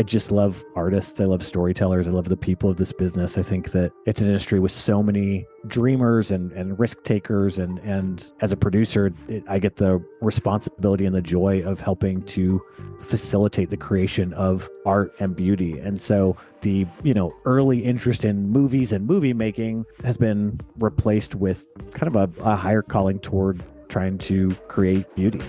just love artists. I love storytellers. I love the people of this business. I think that it's an industry with so many dreamers and risk takers. And as a producer, I get the responsibility and the joy of helping to facilitate the creation of art and beauty. And so the, early interest in movies and movie making has been replaced with kind of a higher calling toward trying to create beauty.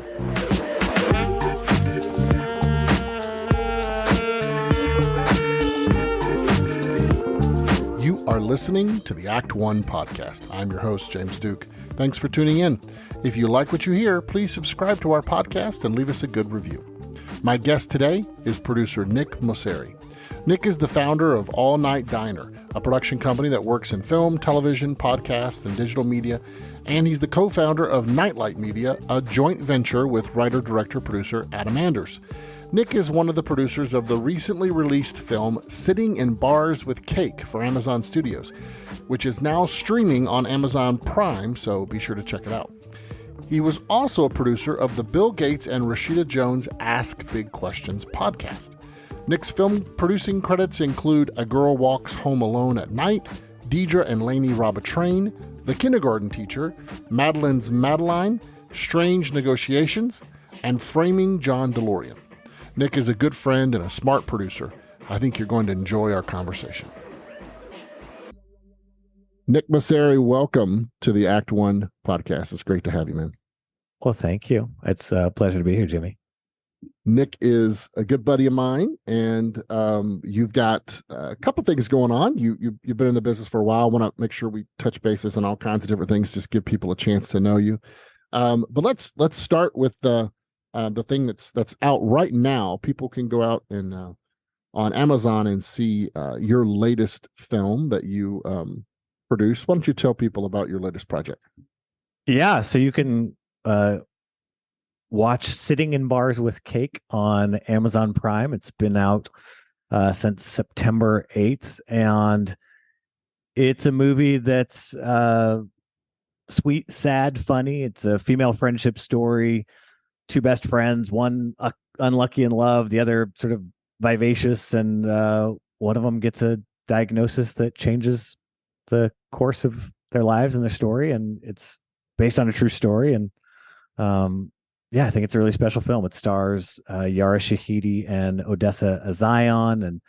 You are listening to the Act One podcast. I'm your host, James Duke. Thanks for tuning in. If you like what you hear, please subscribe to our podcast and leave us a good review. My guest today is producer Nick Moceri. Nick is the founder of All Night Diner, a production company that works in film, television, podcasts, and digital media, and he's the co-founder of Nightlight Media, a joint venture with writer-director-producer Adam Anders. Nick is one of the producers of the recently released film Sitting in Bars with Cake for Amazon Studios, which is now streaming on Amazon Prime, so be sure to check it out. He was also a producer of the Bill Gates and Rashida Jones Ask Big Questions podcast. Nick's film producing credits include A Girl Walks Home Alone at Night, DEIDRA and LANEY Rob a Train, The Kindergarten Teacher, MADELINE'S Madeline, Strange Negotiations, and Framing John DeLorean. Nick is a good friend and a smart producer. I think you're going to enjoy our conversation. Nick Moceri, welcome to the Act One podcast. It's great to have you, man. Well, thank you. It's a pleasure to be here, Jimmy. Nick is a good buddy of mine, and you've got a couple things going on. You've been in the business for a while. I want to make sure we touch bases on all kinds of different things, just give people a chance to know you. But let's start with the thing that's out right now. People can go out and on Amazon and see your latest film that you produced. Why don't you tell people about your latest project? Yeah, so you can watch Sitting in Bars with Cake on Amazon Prime. It's been out since September 8th, and it's a movie that's sweet, sad, funny. It's a female friendship story. Two best friends, one unlucky in love, the other sort of vivacious, and one of them gets a diagnosis that changes the course of their lives and their story, and it's based on a true story. And I think it's a really special film. It stars Yara Shahidi and Odessa Azion, and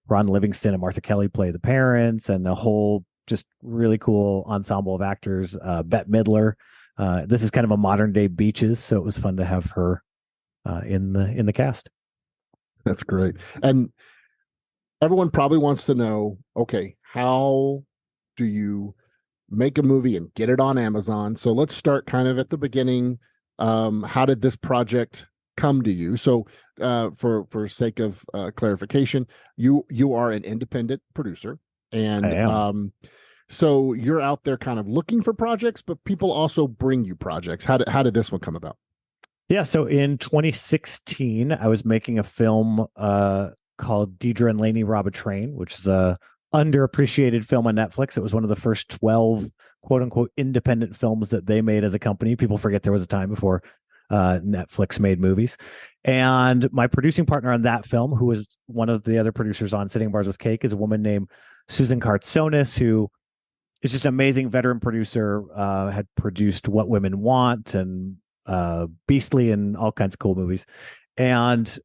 Ron Livingston and Martha Kelly play the parents, and a whole just really cool ensemble of actors. Bette Midler. This is kind of a modern day Beaches, so it was fun to have her in the cast. That's great. And everyone probably wants to know, okay, how do you make a movie and get it on Amazon? So let's start kind of at the beginning. How did this project come to you? So for sake of clarification, you are an independent producer, and so you're out there kind of looking for projects, but people also bring you projects. How did this one come about? Yeah, so in 2016, I was making a film called DEIDRA and LANEY Rob a Train, which is a underappreciated film on Netflix. It was one of the first 12 quote unquote independent films that they made as a company. People forget there was a time before Netflix made movies. And my producing partner on that film, who was one of the other producers on Sitting Bars with Cake, is a woman named Susan Kartsonis, who is just an amazing veteran producer, had produced What Women Want and Beastly and all kinds of cool movies. And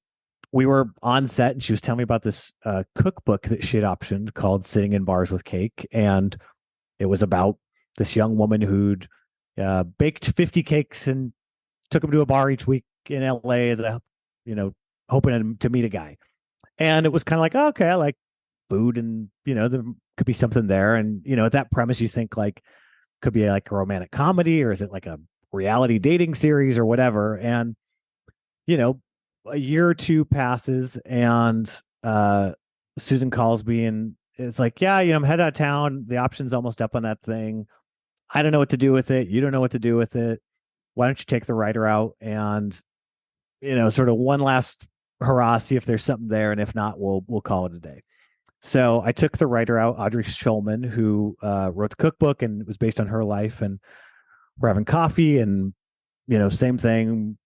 we were on set, and she was telling me about this cookbook that she had optioned called Sitting in Bars with Cake. And it was about this young woman who'd baked 50 cakes and took them to a bar each week in LA as a, hoping to meet a guy. And it was kind of like, oh, okay, I like food, and, there could be something there. And, at that premise, you think like, could be like a romantic comedy, or is it like a reality dating series or whatever? And, a year or two passes, and Susan calls me, and it's like, yeah, I'm headed out of town. The option's almost up on that thing. I don't know what to do with it. You don't know what to do with it. Why don't you take the writer out and, sort of one last hurrah, see if there's something there. And if not, we'll call it a day. So I took the writer out, Audrey Schulman, who wrote the cookbook, and it was based on her life. And we're having coffee, and, same thing,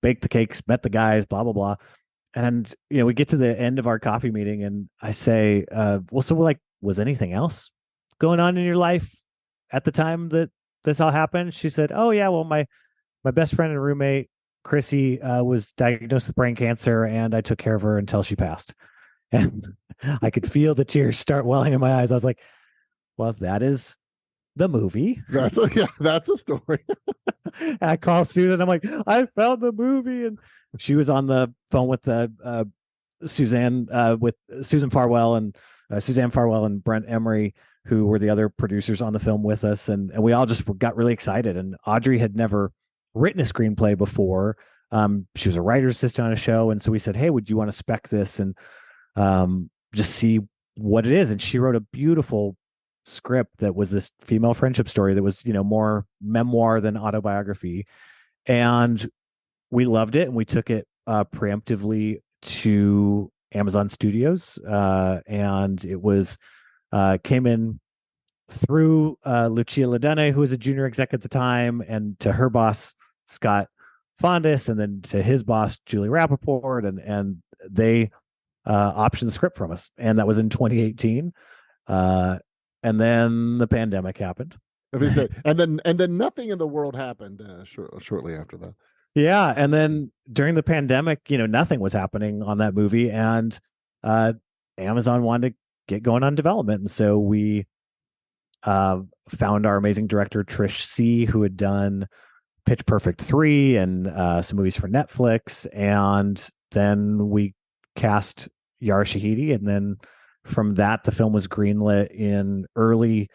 baked the cakes, met the guys, blah, blah, blah. And we get to the end of our coffee meeting, and I say, well, so like, was anything else going on in your life at the time that this all happened? She said, oh yeah, well, my best friend and roommate Chrissy was diagnosed with brain cancer, and I took care of her until she passed. And I could feel the tears start welling in my eyes. I was like, well, that is the movie. That's a story. And I call Susan. I'm like, I found the movie, and she was on the phone with Suzanne Farwell and Suzanne Farwell and Brent Emery, who were the other producers on the film with us, and we all just got really excited. And Audrey had never written a screenplay before. She was a writer's assistant on a show, and so we said, hey, would you want to spec this and just see what it is? And she wrote a beautiful script that was this female friendship story that was more memoir than autobiography, and we loved it, and we took it preemptively to Amazon Studios, and it was came in through Lucia Ladene, who was a junior exec at the time, and to her boss Scott Fondas, and then to his boss Julie Rappaport, and they optioned the script from us, and that was in 2018. And then the pandemic happened. And then nothing in the world happened shortly after that. Yeah, and then during the pandemic, nothing was happening on that movie, and Amazon wanted to get going on development, and so we found our amazing director Trish C, who had done Pitch Perfect 3 and some movies for Netflix, and then we cast Yara Shahidi, and then from that the film was greenlit in early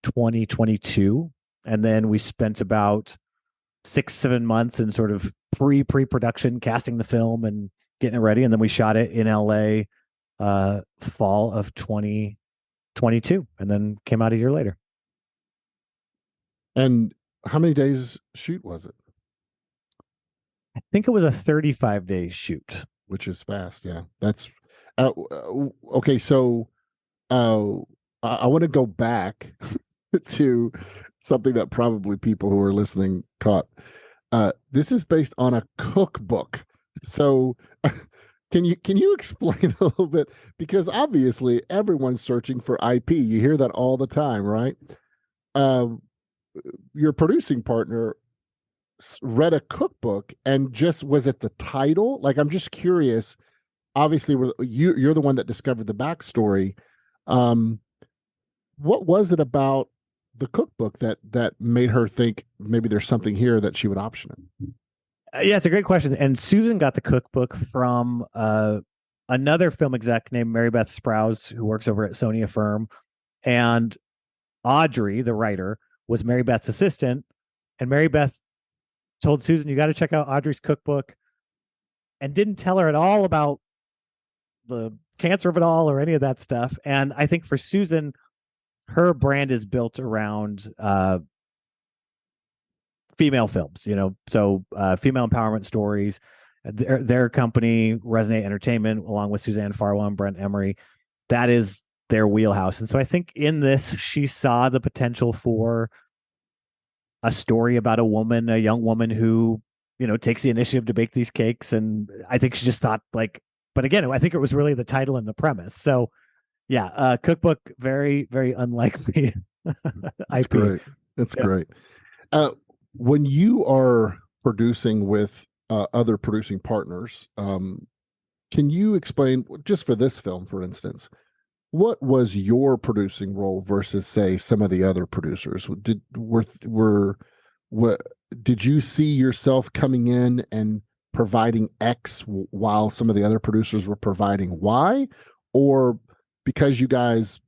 2022, and then we spent about 6-7 months in sort of pre-production casting the film and getting it ready, and then we shot it in LA fall of 2022, and then came out a year later. And how many days shoot was it? I think it was a 35-day shoot, which is fast. Yeah, that's okay. So I want to go back to something that probably people who are listening caught. This is based on a cookbook. So can you explain a little bit? Because obviously everyone's searching for IP. You hear that all the time, right? Your producing partner read a cookbook and just was it the title? Like, I'm just curious. Obviously, you're the one that discovered the backstory. What was it about the cookbook that made her think maybe there's something here that she would option it? Yeah, it's a great question. And Susan got the cookbook from another film exec named Mary Beth Sprouse, who works over at Sony Affirm. And Audrey, the writer, was Mary Beth's assistant. And Mary Beth told Susan, you got to check out Audrey's cookbook, and didn't tell her at all about the cancer of it all or any of that stuff. And I think for Susan, her brand is built around female films, so female empowerment stories. Their company, Resonate Entertainment, along with Suzanne Farwell and Brent Emery, that is their wheelhouse. And so I think in this, she saw the potential for a story about a young woman who, takes the initiative to bake these cakes. And I think she just thought but again, I think it was really the title and the premise. So yeah, cookbook, very, very unlikely. That's IP. great. That's great. When you are producing with other producing partners, can you explain, just for this film, for instance, what was your producing role versus, say, some of the other producers? Did you see yourself coming in and providing X while some of the other producers were providing Y, or because you guys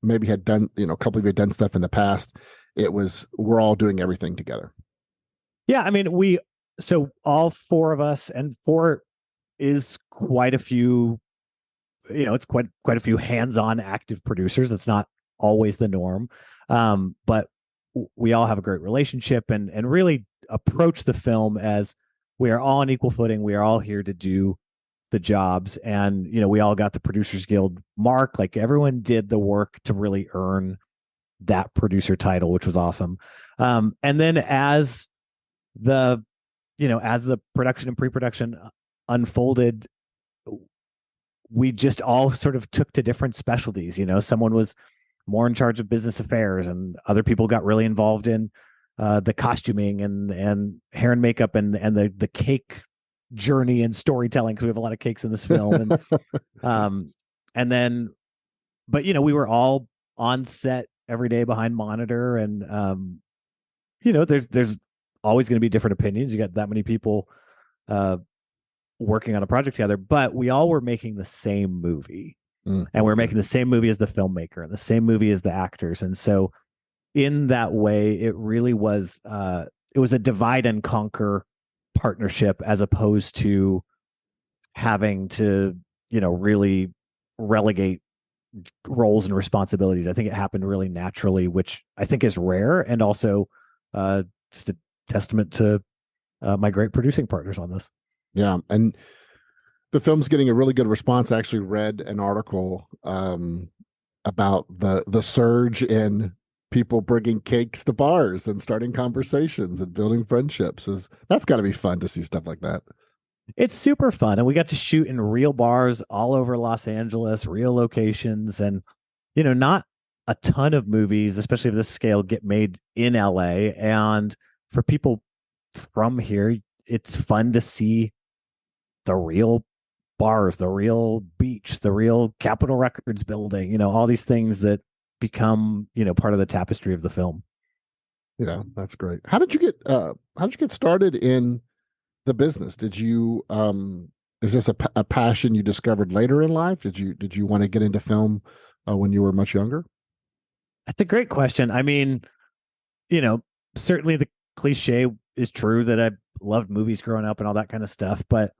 maybe had done, a couple of you had done stuff in the past, we're all doing everything together? Yeah, I mean, so all four of us, and four is quite a few, it's quite a few hands-on active producers. It's not always the norm, but we all have a great relationship and really approach the film as we are all on equal footing. We are all here to do the jobs, and we all got the Producers Guild mark. Like, everyone did the work to really earn that producer title, which was awesome. And then as the production and pre-production unfolded, we just all sort of took to different specialties. Someone was more in charge of business affairs, and other people got really involved in the costuming and hair and makeup and the cake journey and storytelling, because we have a lot of cakes in this film. And then, but we were all on set every day behind monitor, and there's always going to be different opinions. You got that many people working on a project together, but we all were making the same movie. And we're making the same movie as the filmmaker and the same movie as the actors. And so in that way, it really was it was a divide and conquer partnership, as opposed to having to really relegate roles and responsibilities. I think it happened really naturally, which I think is rare, and also just a testament to my great producing partners on this. Yeah, and the film's getting a really good response. I actually read an article about the surge in people bringing cakes to bars and starting conversations and building friendships. That's got to be fun to see stuff like that. It's super fun, and we got to shoot in real bars all over Los Angeles, real locations, and not a ton of movies, especially of this scale, get made in LA. And for people from here, it's fun to see the real bars, the real beach, the real Capitol Records building, all these things that become, part of the tapestry of the film. Yeah, that's great. How did you get started in the business? Did you is this a passion you discovered later in life? Did you want to get into film when you were much younger? That's a great question. I mean, certainly the cliche is true that I loved movies growing up and all that kind of stuff, but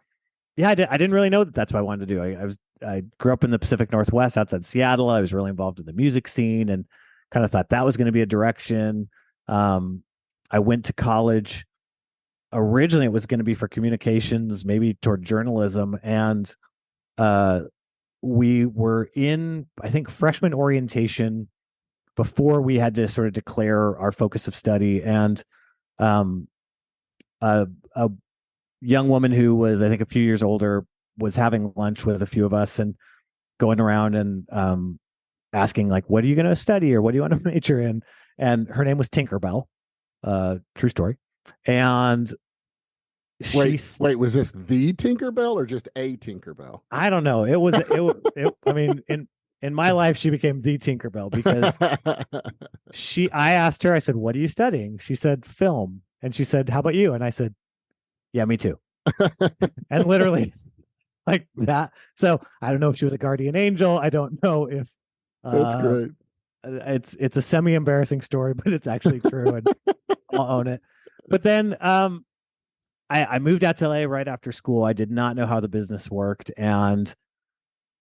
yeah, I didn't really know that that's what I wanted to do. I grew up in the Pacific Northwest outside Seattle. I was really involved in the music scene and kind of thought that was going to be a direction. I went to college. Originally, it was going to be for communications, maybe toward journalism. And we were in, I think, freshman orientation before we had to sort of declare our focus of study. And a young woman who was, I think, a few years older was having lunch with a few of us and going around and asking, like, what are you going to study, or what do you want to major in? And her name was Tinkerbell. True story. And wait, was this the Tinkerbell or just a Tinkerbell? I don't know. It was, I mean, in my life, she became the Tinkerbell because I asked her, I said, what are you studying? She said, film. And she said, how about you? And I said, yeah, me too. And literally like that. So I don't know if she was a guardian angel. I don't know if that's great. It's a semi-embarrassing story, but it's actually true, and I'll own it. But then I moved out to LA right after school. I did not know how the business worked and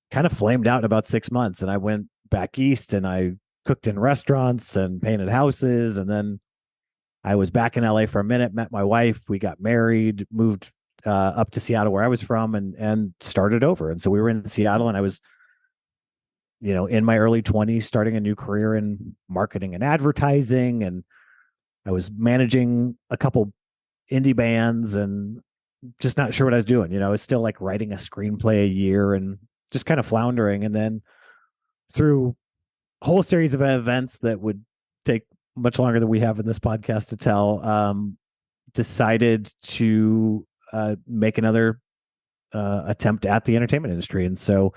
kind of flamed out in about 6 months. And I went back east and I cooked in restaurants and painted houses. And then I was back in LA for a minute, met my wife. We got married, moved up to Seattle where I was from, and started over. And so we were in Seattle, and I was, in my early 20s, starting a new career in marketing and advertising. And I was managing a couple indie bands and just not sure what I was doing. I was still like writing a screenplay a year and just kind of floundering. And then through a whole series of events that would take much longer than we have in this podcast to tell, decided to make another attempt at the entertainment industry. And so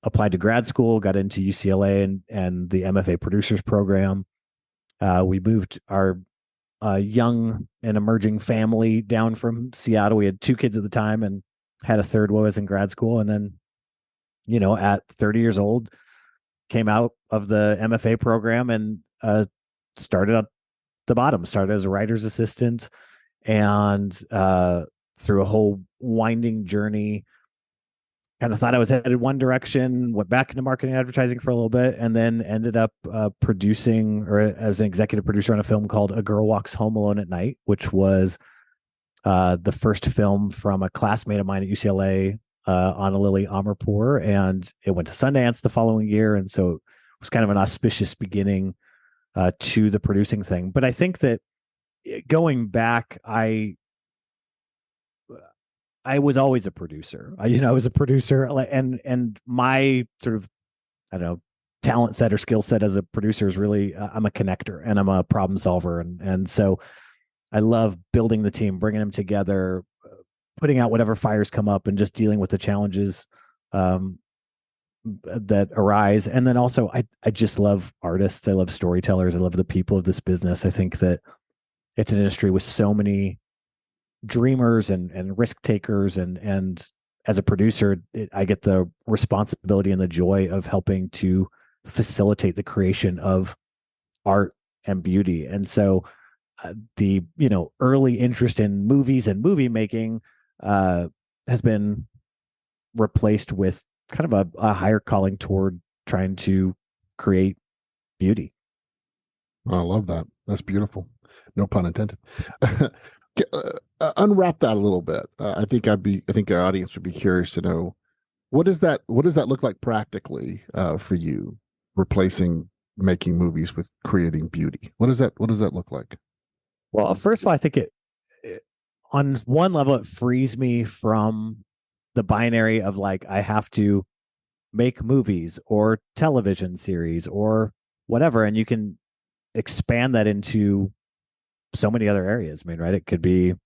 applied to grad school, got into UCLA and the MFA producers program. We moved our young and emerging family down from Seattle. We had 2 kids at the time and had a third while I was in grad school. And then, at 30 years old, came out of the MFA program and started at the bottom, started as a writer's assistant, and through a whole winding journey, kind of thought I was headed one direction, went back into marketing and advertising for a little bit, and then ended up producing, or as an executive producer on a film called A Girl Walks Home Alone at Night, which was the first film from a classmate of mine at UCLA, Anna Lily Amarpour, and it went to Sundance the following year. And so it was kind of an auspicious beginning to the producing thing. But I think that going back, I I was always a producer. I was a producer, and my sort of, I don't know, talent set or skill set as a producer is really, I'm a connector and I'm a problem solver, and so I love building the team, bringing them together, putting out whatever fires come up, and just dealing with the challenges um, that arise. And then also, I just love artists. I love storytellers. I love the people of this business. I think that it's an industry with so many dreamers and risk takers, and as a producer, I get the responsibility and the joy of helping to facilitate the creation of art and beauty. And so the early interest in movies and movie making has been replaced with kind of a higher calling toward trying to create beauty. I love that. That's beautiful. No pun intended. Unwrap that a little bit. I think our audience would be curious to know, what does that look like practically for you, replacing making movies with creating beauty? What does that look like? Well, first of all, I think it on one level, it frees me from the binary of like, I have to make movies or television series or whatever. And you can expand that into so many other areas. I mean, right? It could be a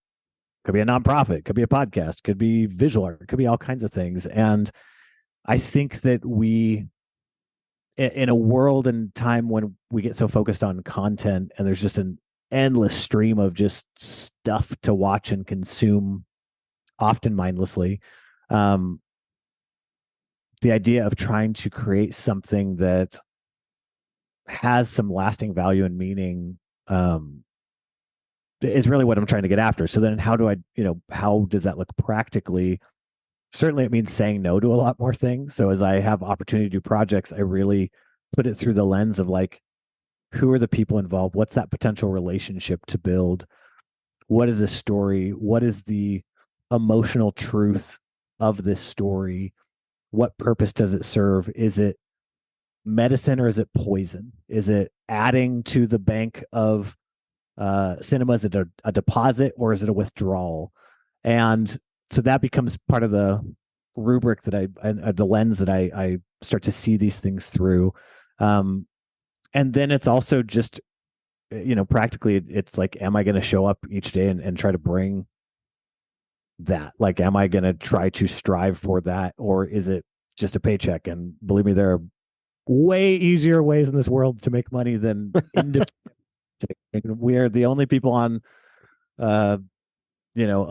nonprofit, could be a podcast, could be visual art, could be all kinds of things. And I think that we, in a world and time when we get so focused on content and there's just an endless stream of just stuff to watch and consume, often mindlessly, the idea of trying to create something that has some lasting value and meaning is really what I'm trying to get after. So then how does that look practically? Certainly it means saying no to a lot more things. So as I have opportunity to do projects, I really put it through the lens of like, who are the people involved? What's that potential relationship to build? What is this story? What is the emotional truth of this story? What purpose does it serve? Is it medicine or is it poison? Is it adding to the bank of cinema? Is it a deposit or is it a withdrawal? And so that becomes part of the rubric that the lens that I start to see these things through. And then it's also just, practically it's like, am I going to show up each day and try to bring that? Like, am I going to try to strive for that? Or is it just a paycheck? And believe me, there are way easier ways in this world to make money than we are the only people on a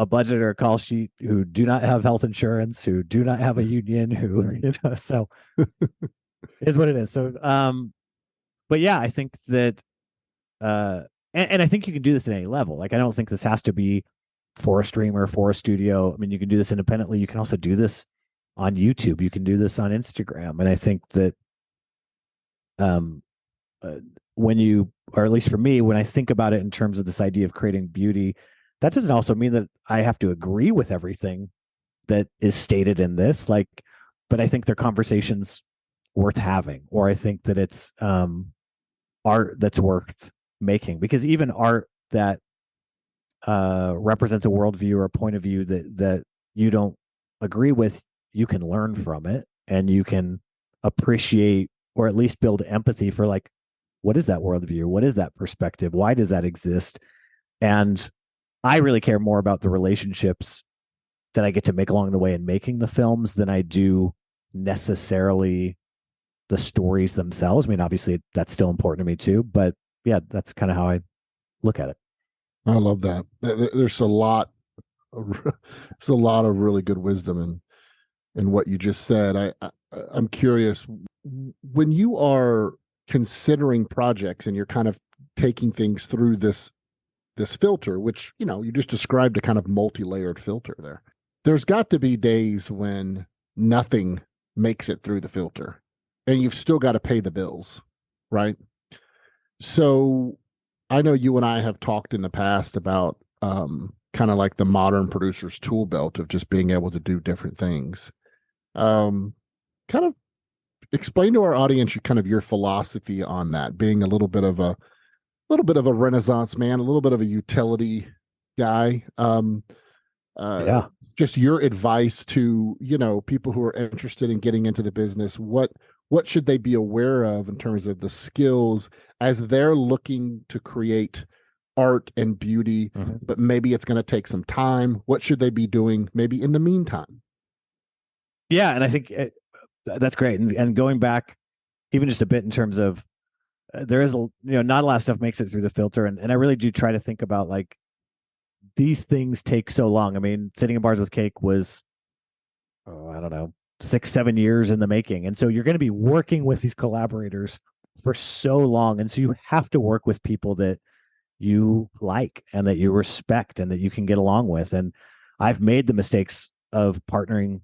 budget or a call sheet who do not have health insurance, who do not have a union, so it is what it is. So but yeah, I think that and I think you can do this at any level. Like, I don't think this has to be for a streamer, for a studio. I mean, you can do this independently. You can also do this on YouTube. You can do this on Instagram. And I think that when you, or at least for me, when I think about it in terms of this idea of creating beauty, that doesn't also mean that I have to agree with everything that is stated in this. Like, but I think they're conversations worth having, or I think that it's art that's worth making, because even art that represents a worldview or a point of view that you don't agree with, you can learn from it and you can appreciate, or at least build empathy for, like, what is that worldview? What is that perspective? Why does that exist? And I really care more about the relationships that I get to make along the way in making the films than I do necessarily the stories themselves. I mean, obviously that's still important to me too, but yeah, that's kind of how I look at it. I love that. There's a lot of really good wisdom in what you just said. I'm curious, when you are considering projects and you're kind of taking things through this filter, which, you just described a kind of multi-layered filter there. There's got to be days when nothing makes it through the filter and you've still got to pay the bills, right? So I know you and I have talked in the past about kind of like the modern producer's tool belt of just being able to do different things. Kind of explain to our audience your philosophy on that, being a little bit of a Renaissance man, a little bit of a utility guy. Yeah. just your advice to, people who are interested in getting into the business. What should they be aware of in terms of the skills as they're looking to create art and beauty, but maybe it's going to take some time? What should they be doing maybe in the meantime? Yeah, and I think that's great. And going back even just a bit in terms of there is not a lot of stuff makes it through the filter, and I really do try to think about like these things take so long. I mean, Sitting in Bars with Cake was I don't know, 6-7 years in the making, and so you're going to be working with these collaborators for so long, and so you have to work with people that you like and that you respect and that you can get along with. And I've made the mistakes of partnering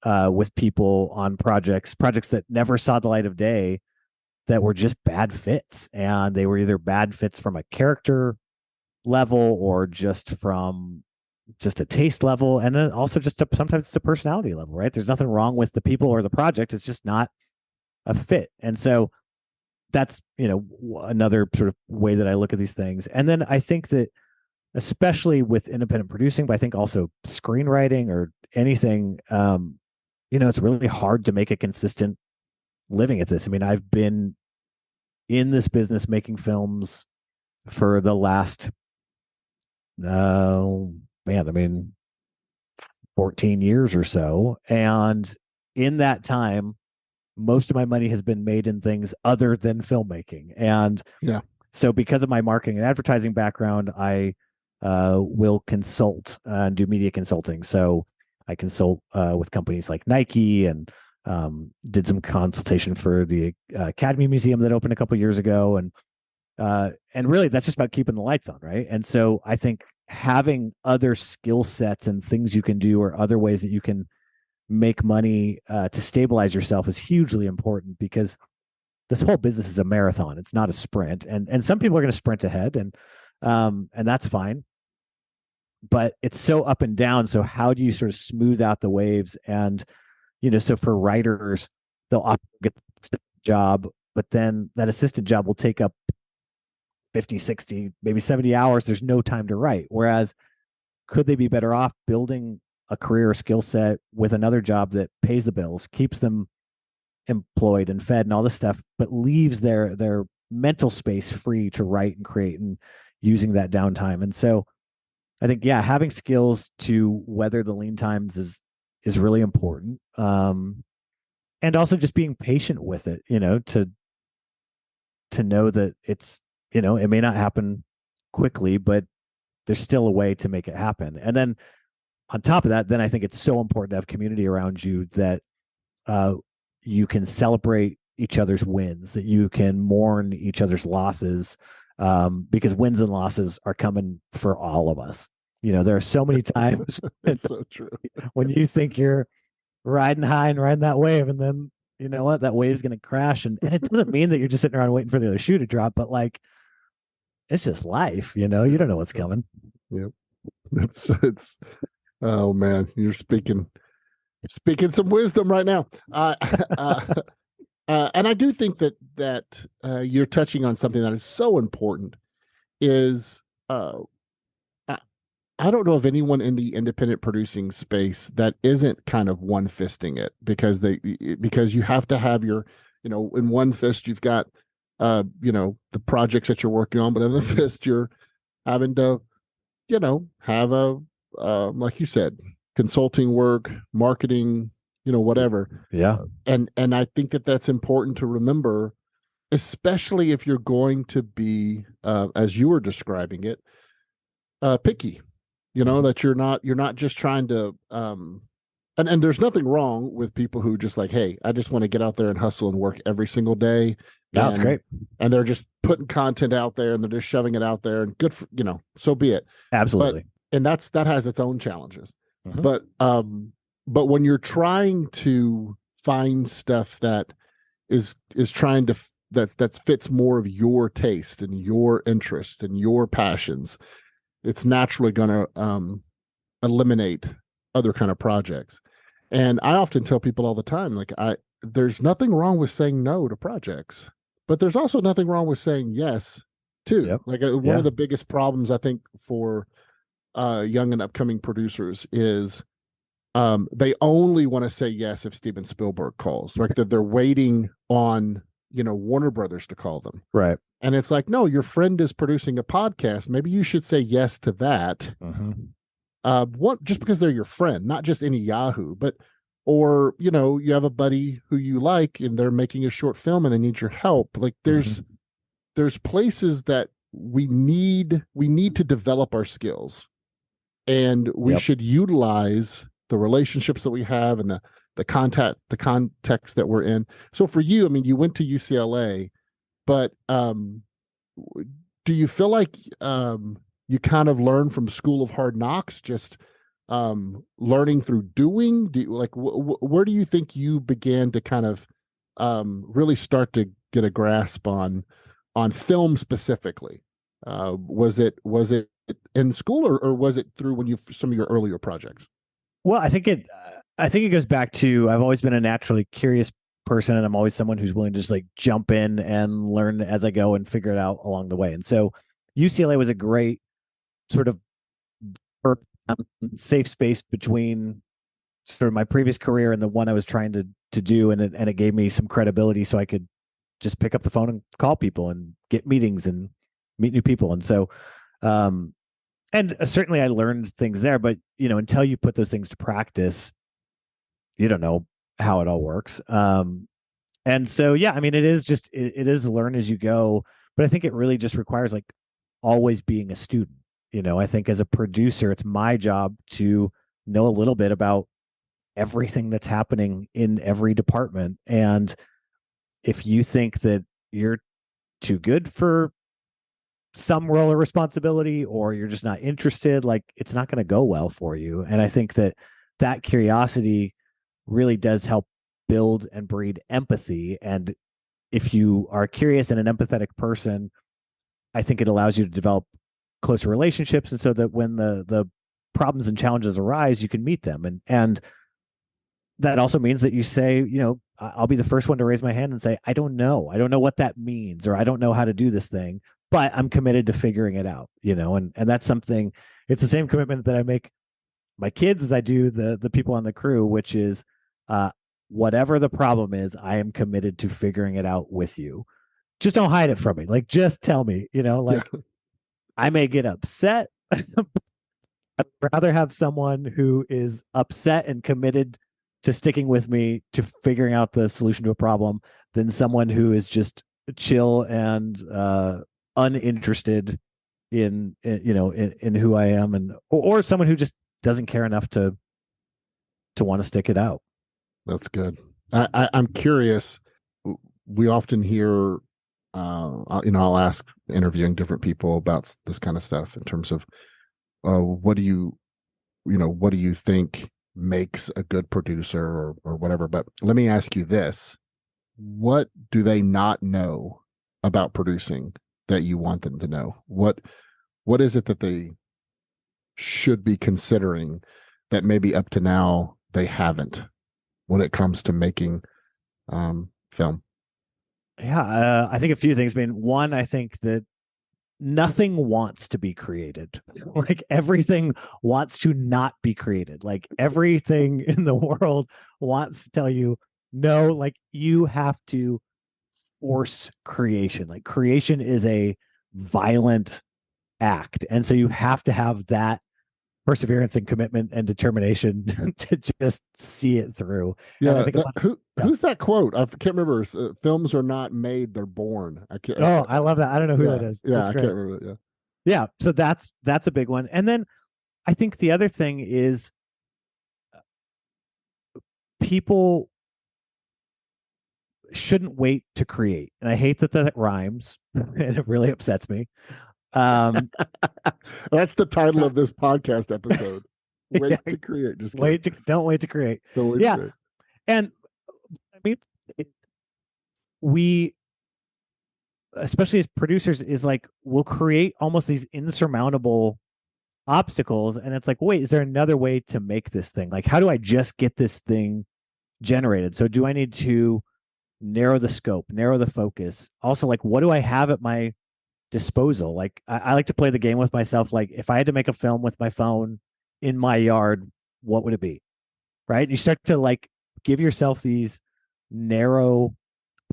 with people on projects that never saw the light of day, that were just bad fits, and they were either bad fits from a character level or just from just a taste level, and then also just sometimes it's a personality level, right? There's nothing wrong with the people or the project, it's just not a fit. And so that's another sort of way that I look at these things. And then I think that especially with independent producing, but I think also screenwriting or anything, it's really hard to make a consistent living at this. I mean, I've been in this business making films for the last 14 years or so, and in that time most of my money has been made in things other than filmmaking. And so because of my marketing and advertising background, I will consult and do media consulting. So I consult with companies like Nike, and did some consultation for the Academy Museum that opened a couple years ago. And really that's just about keeping the lights on, right? And so I think having other skill sets and things you can do, or other ways that you can make money to stabilize yourself, is hugely important, because this whole business is a marathon. It's not a sprint. And some people are going to sprint ahead, and that's fine. But it's so up and down. So how do you sort of smooth out the waves? And, so for writers, they'll often get the job, but then that assistant job will take up 50, 60, maybe 70 hours. There's no time to write. Whereas could they be better off building a career or skill set with another job that pays the bills, keeps them employed and fed and all this stuff, but leaves their mental space free to write and create, and using that downtime? And so I think, having skills to weather the lean times is really important. And also just being patient with it, to know that it's, it may not happen quickly, but there's still a way to make it happen. And then on top of that, then I think it's so important to have community around you that you can celebrate each other's wins, that you can mourn each other's losses, because wins and losses are coming for all of us. There are so many times it's so true when you think you're riding high and riding that wave, and then you know what, that wave's going to crash, and it doesn't mean that you're just sitting around waiting for the other shoe to drop, but like, it's just life. You don't know what's coming. Yep. It's oh man, you're speaking some wisdom right now. And I do think that you're touching on something that is so important. Is I don't know of anyone in the independent producing space that isn't kind of one fisting it, because you have to have your, in one fist you've got the projects that you're working on, but in the fist you're having to, have a like you said, consulting work, marketing, whatever. Yeah. And I think that that's important to remember, especially if you're going to be, as you were describing it, picky. That you're not just trying to, and there's nothing wrong with people who just like, hey, I just want to get out there and hustle and work every single day. That's great. And they're just putting content out there, and they're just shoving it out there, and good for, so be it. Absolutely. And that has its own challenges. But when you're trying to find stuff that is trying to that fits more of your taste and your interest and your passions, it's naturally going to eliminate other kind of projects. And I often tell people all the time, like, there's nothing wrong with saying no to projects, but there's also nothing wrong with saying yes too. Yep. Like one of the biggest problems I think for young and upcoming producers is they only want to say yes if Steven Spielberg calls. Like they're waiting on, Warner Brothers to call them. Right. And it's like, no, your friend is producing a podcast. Maybe you should say yes to that. Just because they're your friend, not just any Yahoo, or you have a buddy who you like and they're making a short film and they need your help. Like there's places that we need to develop our skills, and we should utilize the relationships that we have and the context that we're in. So for you, I mean, you went to UCLA, but do you feel like you kind of learned from School of Hard Knocks, just learning through doing? Where do you think you began to kind of really start to get a grasp on film specifically? Was it in school, or was it through some of your earlier projects? Well, I think it goes back to, I've always been a naturally curious person, and I'm always someone who's willing to just like jump in and learn as I go and figure it out along the way. And so UCLA was a great sort of safe space between sort of my previous career and the one I was trying to do, and it gave me some credibility, so I could just pick up the phone and call people and get meetings and meet new people. And so and certainly I learned things there, but until you put those things to practice, you don't know how it all works. And so yeah, I mean, it is learn as you go, but I think it really just requires like always being a student. I think as a producer, it's my job to know a little bit about everything that's happening in every department. And if you think that you're too good for some role or responsibility, or you're just not interested, like it's not going to go well for you. And I think that curiosity really does help build and breed empathy. And if you are curious and an empathetic person, I think it allows you to develop closer relationships, and so that when the problems and challenges arise, you can meet them. And that also means that you say, I'll be the first one to raise my hand and say, I don't know what that means, or I don't know how to do this thing, but I'm committed to figuring it out. And that's something, it's the same commitment that I make my kids as I do the people on the crew, which is whatever the problem is, I am committed to figuring it out with you. Just don't hide it from me. Like, just tell me, I may get upset. I'd rather have someone who is upset and committed to sticking with me to figuring out the solution to a problem than someone who is just chill and uninterested in who I am, or someone who just doesn't care enough to want to stick it out. That's good. I'm curious. We often hear, I'll ask interviewing different people about this kind of stuff in terms of what do you think makes a good producer or whatever. But let me ask you this: what do they not know about producing that you want them to know? What is it that they should be considering that maybe up to now they haven't when it comes to making film? Yeah, I think a few things. I mean, one, I think that nothing wants to be created. Like everything wants to not be created. Like everything in the world wants to tell you, no, like you have to force creation. Like creation is a violent act. And so you have to have that perseverance and commitment and determination to just see it through. Yeah. And I think who's that quote? I can't remember. Films are not made, they're born. I love that. I don't know who that is. Yeah, I can't remember it. Yeah. Yeah. So that's a big one. And then I think the other thing is people shouldn't wait to create. And I hate that rhymes and it really upsets me. That's the title of this podcast episode. Wait to create. Just don't wait to create. Don't wait to create. And I mean, we, especially as producers, is like we'll create almost these insurmountable obstacles, and it's like, wait, is there another way to make this thing? Like, how do I just get this thing generated? So do I need to narrow the scope, narrow the focus? Also, like, what do I have at my disposal? Like, I like to play the game with myself. Like, if I had to make a film with my phone in my yard, what would it be? right? You start to like give yourself these narrow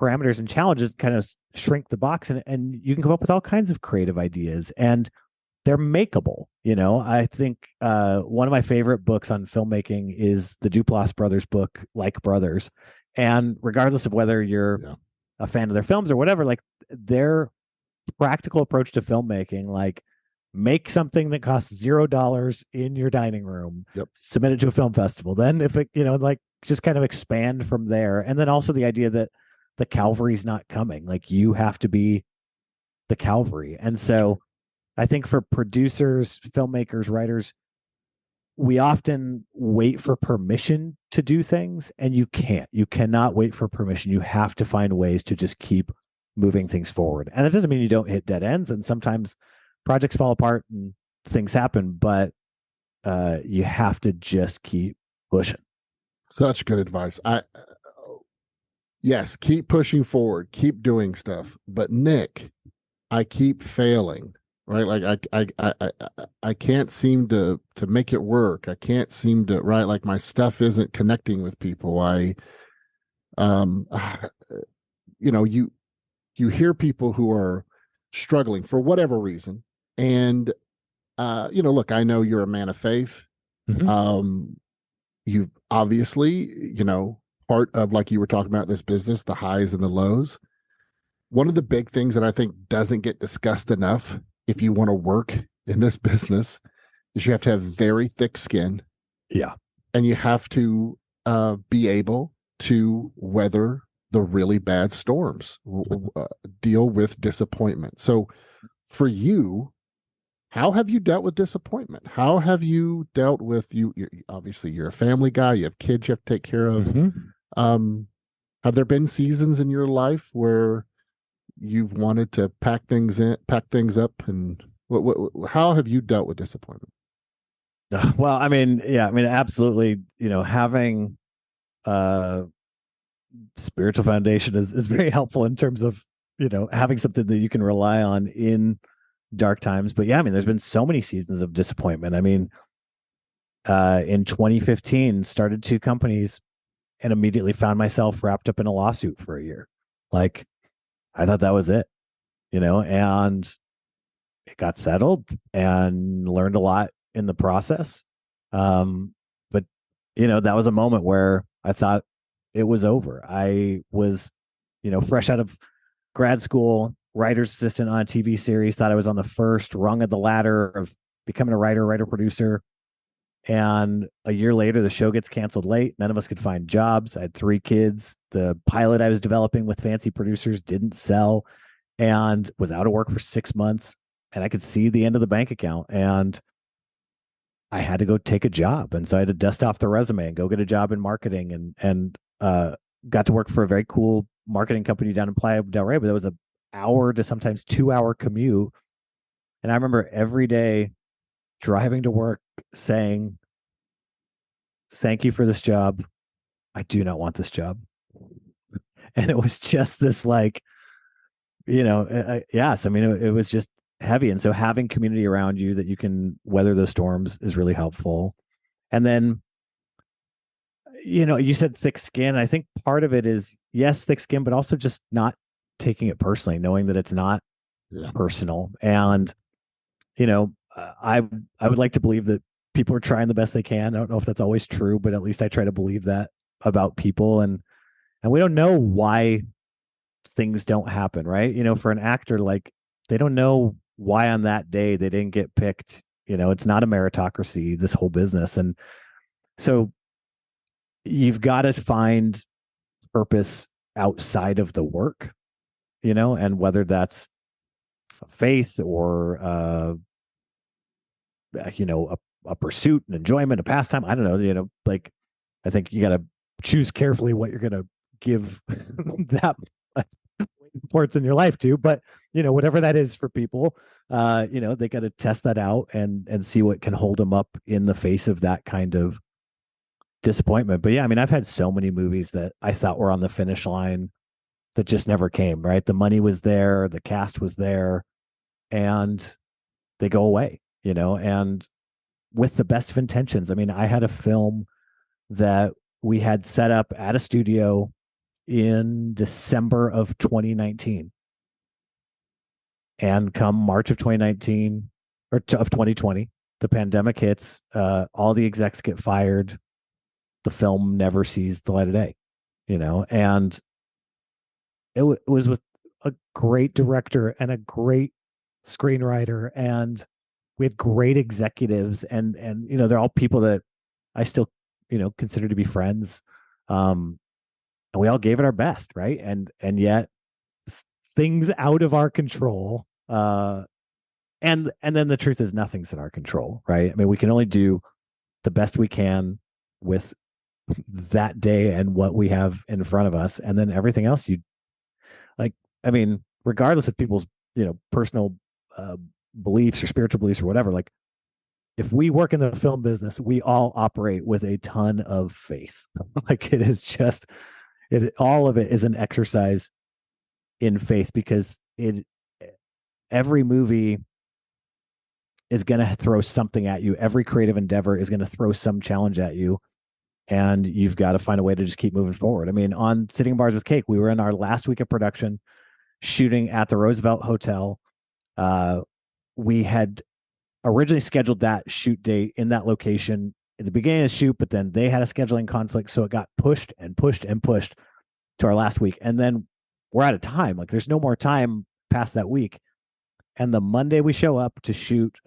parameters and challenges, kind of shrink the box, and you can come up with all kinds of creative ideas, and they're makeable. I think one of my favorite books on filmmaking is the Duplass brothers book, Like Brothers. And regardless of whether you're a fan of their films or whatever, like their practical approach to filmmaking, like make something that costs $0 in your dining room, submit it to a film festival. Then if it, like just kind of expand from there. And then also the idea that the cavalry's not coming, like you have to be the cavalry. And so I think for producers, filmmakers, writers, we often wait for permission to do things, and you cannot wait for permission. You have to find ways to just keep moving things forward. And that doesn't mean you don't hit dead ends, and sometimes projects fall apart and things happen, but you have to just keep pushing. Such good advice. Yes, keep pushing forward, keep doing stuff. But Nick, I keep failing. Right, like I can't seem to make it work. I can't seem to, right, like my stuff isn't connecting with people. You hear people who are struggling for whatever reason, and look, I know you're a man of faith. You've obviously, part of, like you were talking about, this business, the highs and the lows. One of the big things that I think doesn't get discussed enough, if you want to work in this business, is you have to have very thick skin. Yeah. And you have to be able to weather the really bad storms, deal with disappointment. So for you, how have you dealt with disappointment? How have you dealt with obviously you're a family guy, you have kids you have to take care of. Have there been seasons in your life where you've wanted to pack things up, and how have you dealt with disappointment? Well, absolutely. Having a spiritual foundation is very helpful in terms of, having something that you can rely on in dark times. But yeah, there's been so many seasons of disappointment. In 2015, started 2 companies and immediately found myself wrapped up in a lawsuit for a year. Like, I thought that was it, and it got settled and learned a lot in the process. But, that was a moment where I thought it was over. I was, fresh out of grad school, writer's assistant on a TV series, thought I was on the first rung of the ladder of becoming a writer, producer. And a year later, the show gets canceled late. None of us could find jobs. I had 3 kids. The pilot I was developing with fancy producers didn't sell, and was out of work for 6 months. And I could see the end of the bank account, and I had to go take a job. And so I had to dust off the resume and go get a job in marketing, and got to work for a very cool marketing company down in Playa del Rey. But that was an hour to sometimes 2-hour commute. And I remember every day driving to work saying, "Thank you for this job. I do not want this job." And it was just this, like, yes, it was just heavy. And so having community around you that you can weather those storms is really helpful. And then, you said thick skin. I think part of it is, yes, thick skin, but also just not taking it personally, knowing that it's not personal. And, I would like to believe that people are trying the best they can. I don't know if that's always true, but at least I try to believe that about people. And we don't know why things don't happen, right? For an actor, like, they don't know why on that day they didn't get picked. It's not a meritocracy, this whole business. And so you've got to find purpose outside of the work, and whether that's faith or, a pursuit, an enjoyment, a pastime. I don't know, like, I think you got to choose carefully what you're going to give that importance in your life to, but whatever that is for people, they got to test that out and see what can hold them up in the face of that kind of disappointment. But yeah, I've had so many movies that I thought were on the finish line that just never came, right? The money was there, the cast was there, and they go away, and with the best of intentions. I had a film that we had set up at a studio in December of 2019. And come March of 2019 of 2020, the pandemic hits, all the execs get fired. The film never sees the light of day, and it was with a great director and a great screenwriter, and we had great executives, and they're all people that I still consider to be friends, and we all gave it our best, right? And yet things out of our control, and then the truth is nothing's in our control, right? I mean, we can only do the best we can with that day and what we have in front of us, and then everything else regardless of people's personal beliefs or spiritual beliefs or whatever, like if we work in the film business, we all operate with a ton of faith. Like it is just all of it is an exercise in faith, because every movie is going to throw something at you. Every creative endeavor is going to throw some challenge at you, and you've got to find a way to just keep moving forward. I mean, on Sitting Bars with Cake, we were in our last week of production, shooting at the Roosevelt Hotel. We had originally scheduled that shoot date in that location at the beginning of the shoot, but then they had a scheduling conflict, so it got pushed and pushed and pushed to our last week. And then we're out of time. Like there's no more time past that week. And the Monday we show up to shoot,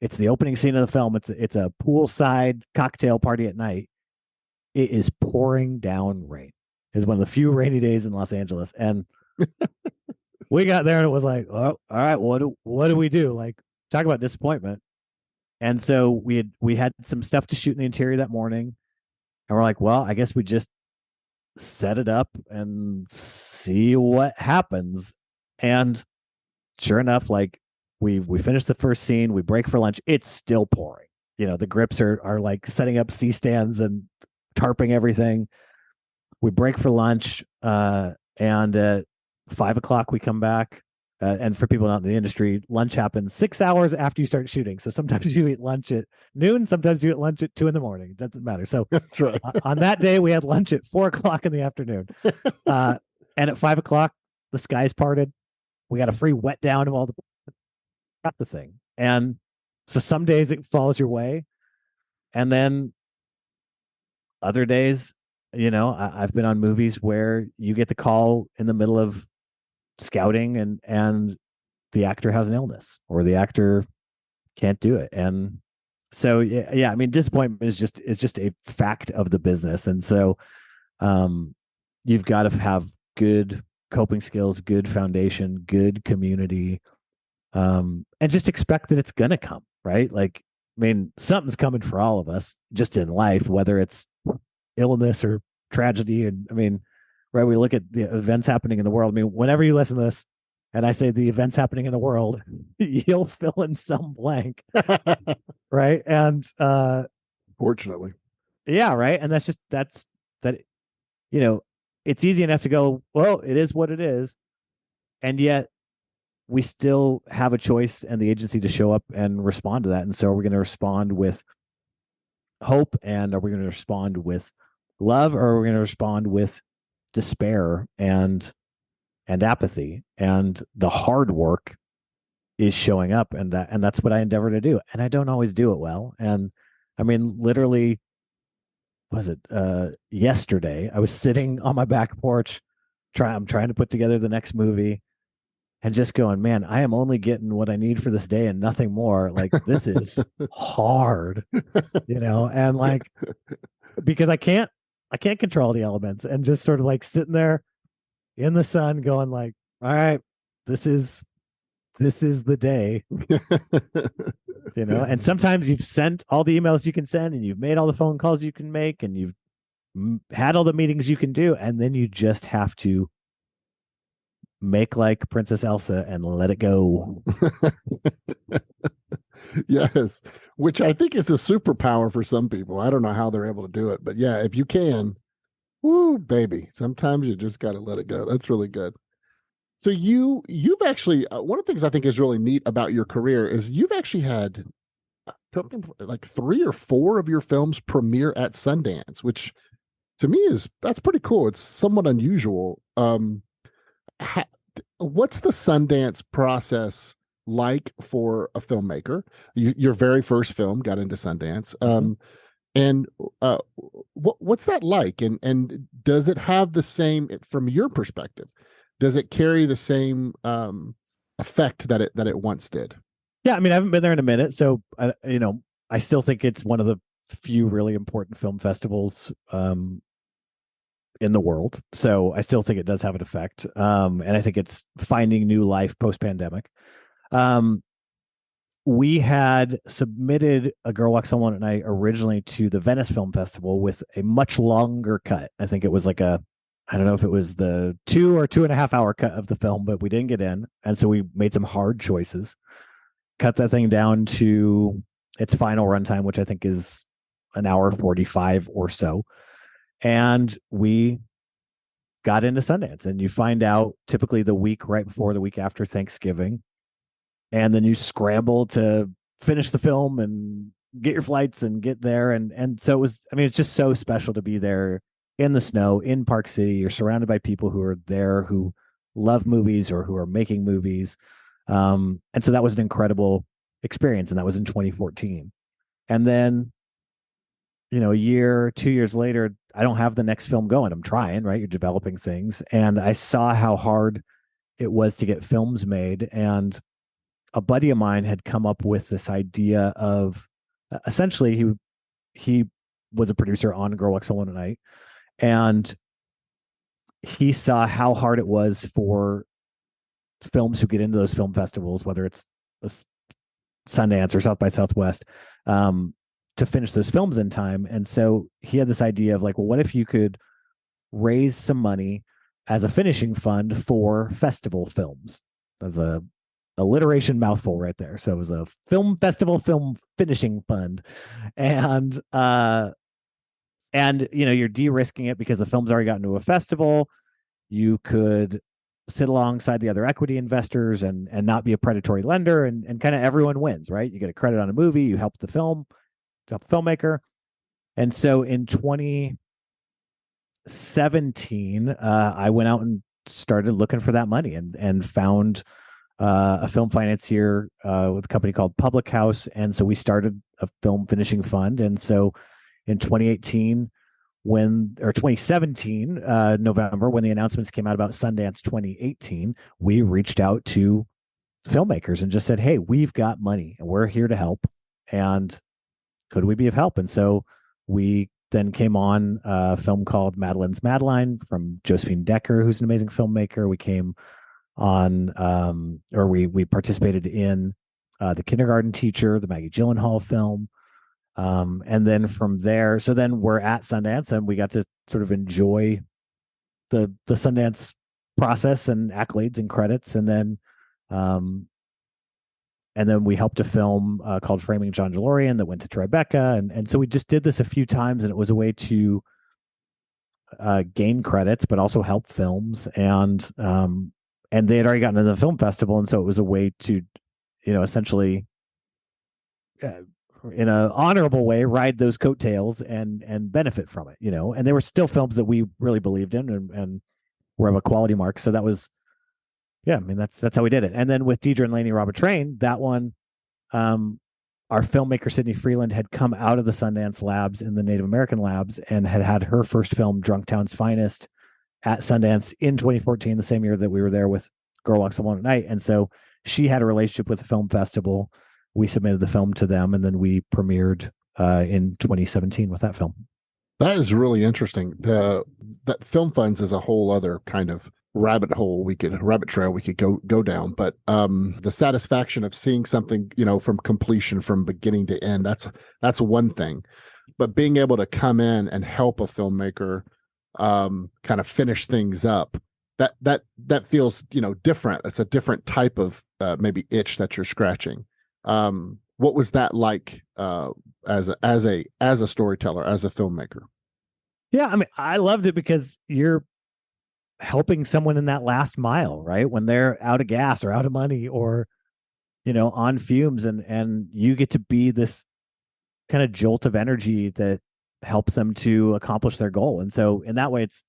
it's the opening scene of the film. It's a poolside cocktail party at night. It is pouring down rain. It's one of the few rainy days in Los Angeles. And we got there and it was like, oh, all right, what do we do? Like, talk about disappointment. And so we had some stuff to shoot in the interior that morning. And we're like, well, I guess we just set it up and see what happens. And sure enough, like we finished the first scene, we break for lunch. It's still pouring. The grips are like setting up C-stands and tarping everything. We break for lunch, and at 5:00 we come back. And for people not in the industry, lunch happens 6 hours after you start shooting. So sometimes you eat lunch at noon, sometimes you eat lunch at 2 a.m. It doesn't matter. So that's right. On that day, we had lunch at 4:00 in the afternoon. And at 5:00, the skies parted. We got a free wet down of all the thing. And so some days it falls your way. And then other days, I've been on movies where you get the call in the middle of scouting and the actor has an illness or the actor can't do it. And so, yeah, I mean, disappointment is just a fact of the business. And so you've got to have good coping skills, good foundation, good community, and just expect that it's going to come, right? Like, I mean, something's coming for all of us just in life, whether it's illness or tragedy. And I mean, right, we look at the events happening in the world. I mean, whenever you listen to this and I say the events happening in the world, you'll fill in some blank. Right. And fortunately. Yeah, right. And that's it's easy enough to go, well, it is what it is. And yet we still have a choice and the agency to show up and respond to that. And so are we going to respond with hope, and are we going to respond with love, or are we going to respond with despair and apathy? And the hard work is showing up, and that's what I endeavor to do. And I don't always do it well. And I mean, literally, yesterday I was sitting on my back porch I'm trying to put together the next movie and just going, man, I am only getting what I need for this day and nothing more. Like, this is hard, and like, because I can't control the elements, and just sort of like sitting there in the sun going like, all right, this is the day. And sometimes you've sent all the emails you can send, and you've made all the phone calls you can make, and you've had all the meetings you can do, and then you just have to make like Princess Elsa and let it go. Yes, which I think is a superpower for some people. I don't know how they're able to do it, but yeah, if you can, woo, baby, sometimes you just got to let it go. That's really good. So you've actually, one of the things I think is really neat about your career is you've actually had like 3 or 4 of your films premiere at Sundance, which to me that's pretty cool. It's somewhat unusual. What's the Sundance process like for a filmmaker? Your very first film got into Sundance. And what's that like? And does it have the same, from your perspective, does it carry the same effect that it once did? Yeah, I mean, I haven't been there in a minute, so I still think it's one of the few really important film festivals in the world. So I still think it does have an effect, and I think it's finding new life post pandemic. We had submitted A Girl Walks on Water at Night originally to the Venice Film Festival with a much longer cut. I think it was like I don't know if it was the 2 or 2.5 hour cut of the film, but we didn't get in. And so we made some hard choices, cut that thing down to its final runtime, which I think is an hour 45 or so. And we got into Sundance, and you find out typically the week right before, the week after Thanksgiving. And then you scramble to finish the film and get your flights and get there. And so it was, I mean, it's just so special to be there in the snow in Park City. You're surrounded by people who are there, who love movies or who are making movies. And so that was an incredible experience. And that was in 2014. And then, a year, 2 years later, I don't have the next film going. I'm trying, right? You're developing things. And I saw how hard it was to get films made. And a buddy of mine had come up with this idea of essentially he was a producer on Girl Walks on Water Night, and he saw how hard it was for films who get into those film festivals, whether it's Sundance or South by Southwest, to finish those films in time. And so he had this idea of like, well, what if you could raise some money as a finishing fund for festival films? That's a alliteration mouthful right there. So it was a film festival film finishing fund. And you're de-risking it because the film's already gotten to a festival. You could sit alongside the other equity investors and not be a predatory lender, and kind of everyone wins, right? You get a credit on a movie, you help the filmmaker. And so in 2017, I went out and started looking for that money and found a film financier with a company called Public House. And so we started a film finishing fund. And so in 2017, November, when the announcements came out about Sundance 2018, we reached out to filmmakers and just said, hey, we've got money and we're here to help. And could we be of help? And so we then came on a film called Madeline's Madeline from Josephine Decker, who's an amazing filmmaker. We came on, we participated in The Kindergarten Teacher, the Maggie Gyllenhaal film. And then from there, so then we're at Sundance and we got to sort of enjoy the Sundance process and accolades and credits. And then we helped a film called Framing John DeLorean that went to Tribeca. And so we just did this a few times, and it was a way to gain credits, but also help films. And they had already gotten into the film festival. And so it was a way to, essentially in an honorable way, ride those coattails and benefit from it, and they were still films that we really believed in and were of a quality mark. So that was, yeah, I mean, that's how we did it. And then with DEIDRA and LANEY Rob a Train, that one, our filmmaker, Sydney Freeland, had come out of the Sundance labs in the Native American labs and had her first film, Drunktown's Finest, at Sundance in 2014, the same year that we were there with Girl Walks on Water Night. And so she had a relationship with the film festival. We submitted the film to them, and then we premiered in 2017 with that film. That is really interesting. That film funds is a whole other kind of rabbit trail we could go down. But the satisfaction of seeing something, from completion, from beginning to end, that's one thing. But being able to come in and help a filmmaker kind of finish things up, that feels, different. It's a different type of maybe itch that you're scratching. What was that like as a storyteller, as a filmmaker? Yeah, I mean, I loved it because you're helping someone in that last mile, right? When they're out of gas or out of money or, on fumes, and you get to be this kind of jolt of energy that helps them to accomplish their goal. And so in that way, it's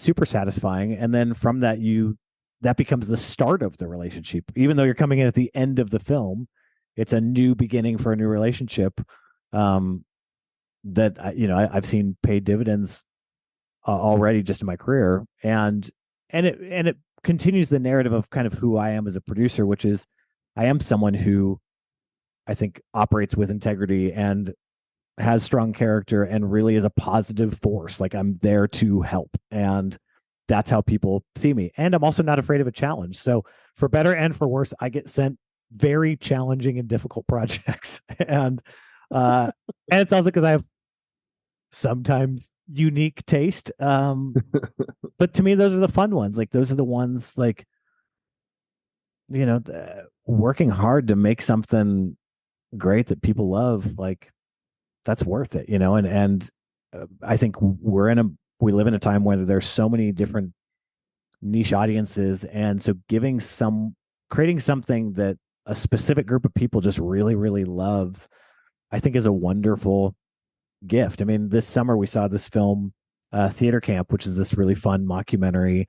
super satisfying. And then from that, that becomes the start of the relationship. Even though you're coming in at the end of the film, it's a new beginning for a new relationship. That I've seen paid dividends already just in my career, and it continues the narrative of kind of who I am as a producer, which is I am someone who I think operates with integrity and has strong character and really is a positive force. Like I'm there to help, and that's how people see me. And I'm also not afraid of a challenge. So for better and for worse, I get sent very challenging and difficult projects, and it's also because I have sometimes unique taste. But to me, those are the fun ones. Like those are the ones, like, working hard to make something great that people love, like that's worth it, and I think we live in a time where there's so many different niche audiences. And so creating something that a specific group of people just really, really loves, I think is a wonderful gift. I mean, this summer we saw this film, Theater Camp, which is this really fun mockumentary.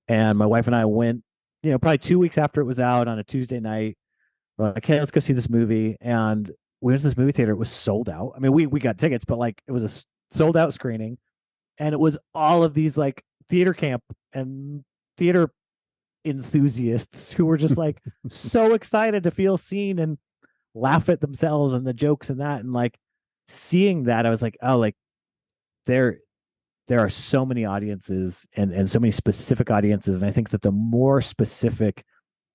And my wife and I went, probably 2 weeks after it was out on a Tuesday night. We're like, hey, let's go see this movie. And we went to this movie theater. It was sold out. I mean, we got tickets, but like it was a sold out screening. And it was all of these like theater camp and theater enthusiasts who were just like so excited to feel seen and laugh at themselves and the jokes and that. And like seeing that, I was like, oh, like there are so many audiences and so many specific audiences. And I think that the more specific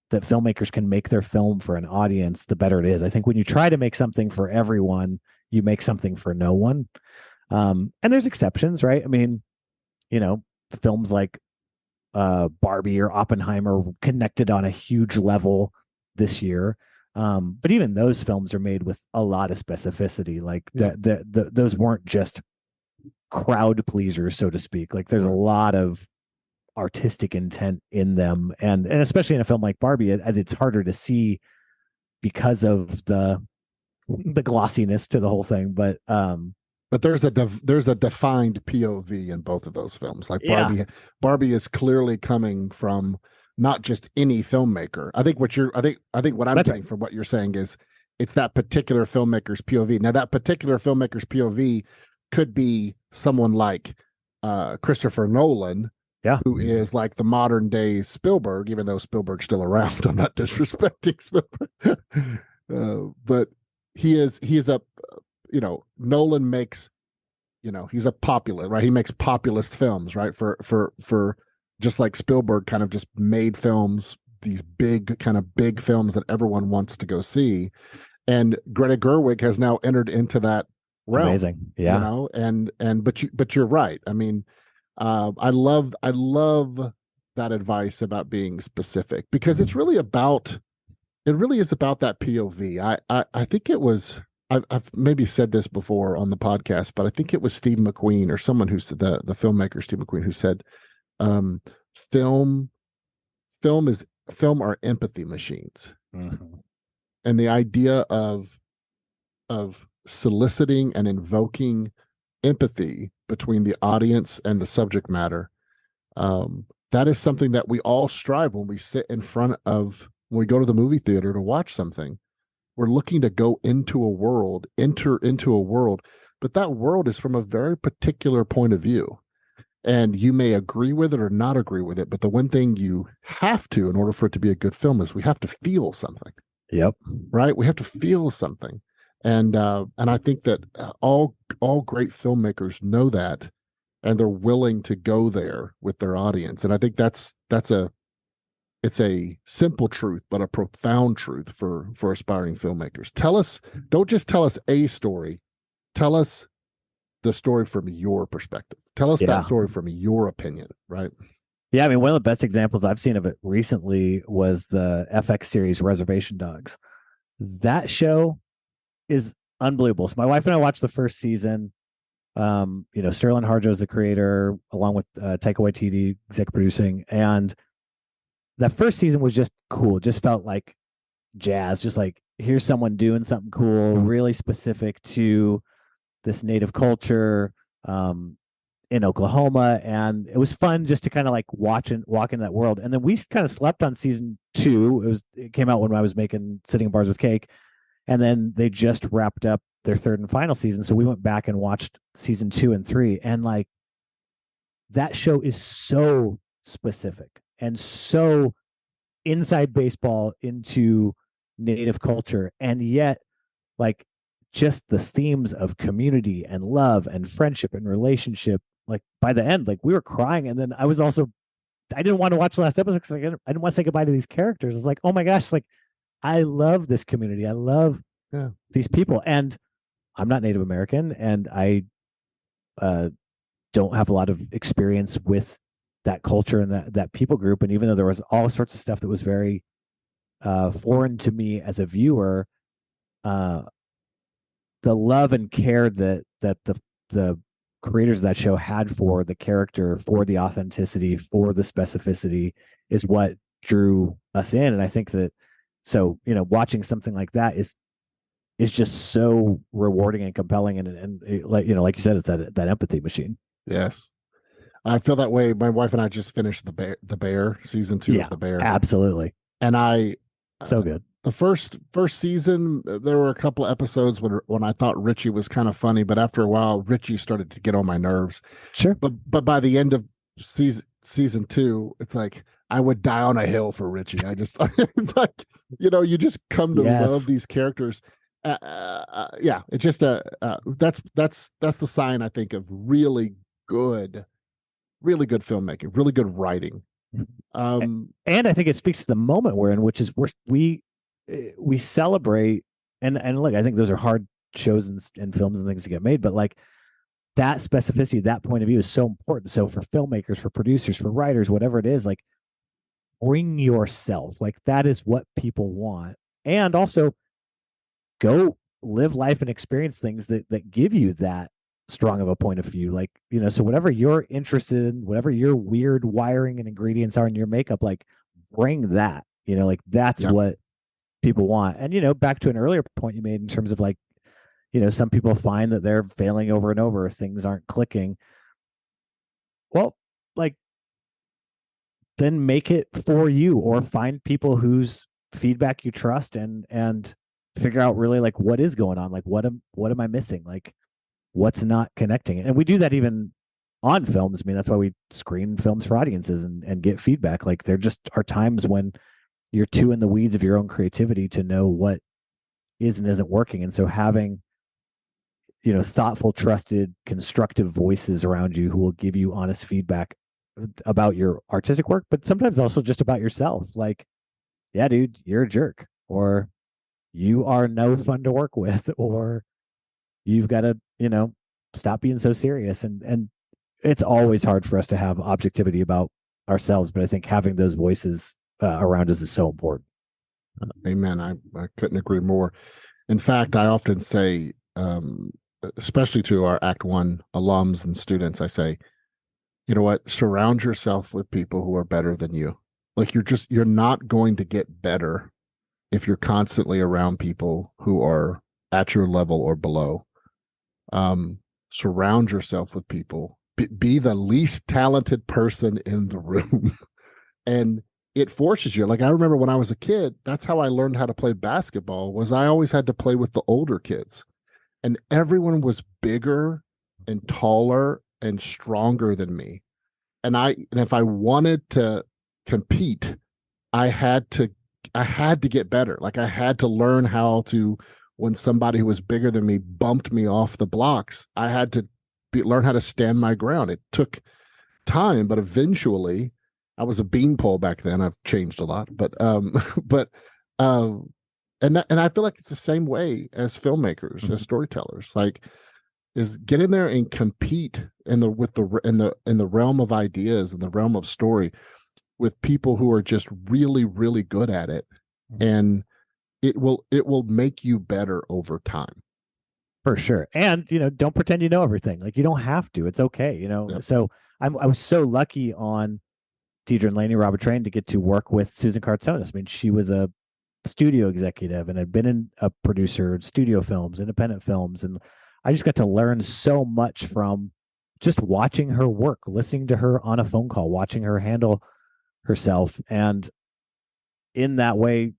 that filmmakers can make their film for an audience, the better it is. I think when you try to make something for everyone, you make something for no one. And there's exceptions, right? I mean, films like Barbie or Oppenheimer connected on a huge level this year. But even those films are made with a lot of specificity. Like those weren't just crowd pleasers, so to speak. Like there's a lot of artistic intent in them, and especially in a film like Barbie, it's harder to see because of the glossiness to the whole thing. But there's a defined POV in both of those films. Like Barbie is clearly coming from not just any filmmaker. I think what I'm getting from what you're saying is it's that particular filmmaker's POV. Now that particular filmmaker's POV could be someone like Christopher Nolan, who is like the modern day Spielberg, even though Spielberg's still around. I'm not disrespecting Spielberg, but he is a, Nolan makes, he's a populist, right? He makes populist films, right? For just like Spielberg kind of just made films, these big films that everyone wants to go see. And Greta Gerwig has now entered into that realm. Amazing. Yeah. But you're right. I mean, I love that advice about being specific, because it really is about that POV. I think it was, I've maybe said this before on the podcast, but I think it was Steve McQueen or someone who said, the filmmaker Steve McQueen, who said, film are empathy machines. Mm-hmm. And the idea of soliciting and invoking empathy between the audience and the subject matter, that is something that we all strive when we sit in front of, when we go to the movie theater to watch something. We're looking to go into a world, enter into a world, but that world is from a very particular point of view. And you may agree with it or not agree with it, but the one thing you have to, in order for it to be a good film, is we have to feel something. Yep. Right? We have to feel something. And I think that all great filmmakers know that, and they're willing to go there with their audience. And I think it's a simple truth, but a profound truth for aspiring filmmakers. Don't just tell us a story. Tell us the story from your perspective. Tell us that story from your opinion, right? Yeah, I mean, one of the best examples I've seen of it recently was the FX series Reservation Dogs. That show is unbelievable. So my wife and I watched the first season. Sterling Harjo is the creator, along with Taika Waititi, executive producing, and that first season was just cool. It just felt like jazz, just like here's someone doing something cool, really specific to this native culture in Oklahoma, and it was fun just to kind of like walk in that world. And then we kind of slept on season 2. It came out when I was making Sitting in Bars with Cake, and then they just wrapped up their third and final season. So we went back and watched season 2 and 3, and like that show is so specific and so inside baseball into native culture, and yet like just the themes of community and love and friendship and relationship, like by the end, like we were crying. And then I didn't want to watch the last episode because I didn't want to say goodbye to these characters. It's like, oh my gosh, like I love this community, I love these people, and I'm not Native American, and I don't have a lot of experience with that culture and that people group. And even though there was all sorts of stuff that was very foreign to me as a viewer, the love and care that the creators of that show had for the character, for the authenticity, for the specificity is what drew us in. And I think that, so, watching something like that is just so rewarding and compelling. And like, like you said, it's that empathy machine. Yes. I feel that way. My wife and I just finished the Bear season 2 of The Bear. Absolutely. And so good. The first season, there were a couple of episodes when I thought Richie was kind of funny, but after a while, Richie started to get on my nerves. Sure. But by the end of season 2, it's like I would die on a hill for Richie. It's like, you just come to love these characters. It's just that's the sign, I think, of really good filmmaking, really good writing. And I think it speaks to the moment we're in, which is we celebrate, and look, I think those are hard shows and films and things to get made, but like that specificity, that point of view is so important. So for filmmakers, for producers, for writers, whatever it is, like bring yourself, like that is what people want. And also go live life and experience things that give you that strong of a point of view. Like, so whatever you're interested in, whatever your weird wiring and ingredients are in your makeup, like bring that, like that's what people want. And, back to an earlier point you made in terms of like, some people find that they're failing over and over, things aren't clicking. Well, like then make it for you, or find people whose feedback you trust and figure out really like what is going on. Like what am I missing? Like what's not connecting? And we do that even on films. I mean, that's why we screen films for audiences and get feedback. Like there just are times when you're too in the weeds of your own creativity to know what is and isn't working. And so having, thoughtful, trusted, constructive voices around you who will give you honest feedback about your artistic work, but sometimes also just about yourself. Like, yeah, dude, you're a jerk, or you are no fun to work with, or you've got to, stop being so serious. And it's always hard for us to have objectivity about ourselves, but I think having those voices around us is so important. Amen. I couldn't agree more. In fact, I often say, especially to our Act One alums and students, I say, you know what, surround yourself with people who are better than you. Like you're not going to get better if you're constantly around people who are at your level or below. Surround yourself with people. Be the least talented person in the room. And it forces you. Like I remember when I was a kid, that's how I learned how to play basketball, was I always had to play with the older kids. And everyone was bigger and taller and stronger than me. And if I wanted to compete, I had to get better. Like I had to learn how to, when somebody who was bigger than me bumped me off the blocks, I had to learn how to stand my ground. It took time, but eventually, I was a beanpole back then. I've changed a lot, and I feel like it's the same way as filmmakers, as storytellers. Like, is get in there and compete in the realm of ideas, in the realm of story, with people who are just really, really good at it, and it will make you better over time. For sure. And, don't pretend you know everything. Like you don't have to. It's okay. Yep. So I was so lucky on DEIDRA and LANEY Rabatrain to get to work with Susan Kartsonis. I mean, she was a studio executive and had been a producer in studio films, independent films, and I just got to learn so much from just watching her work, listening to her on a phone call, watching her handle herself, and in that way,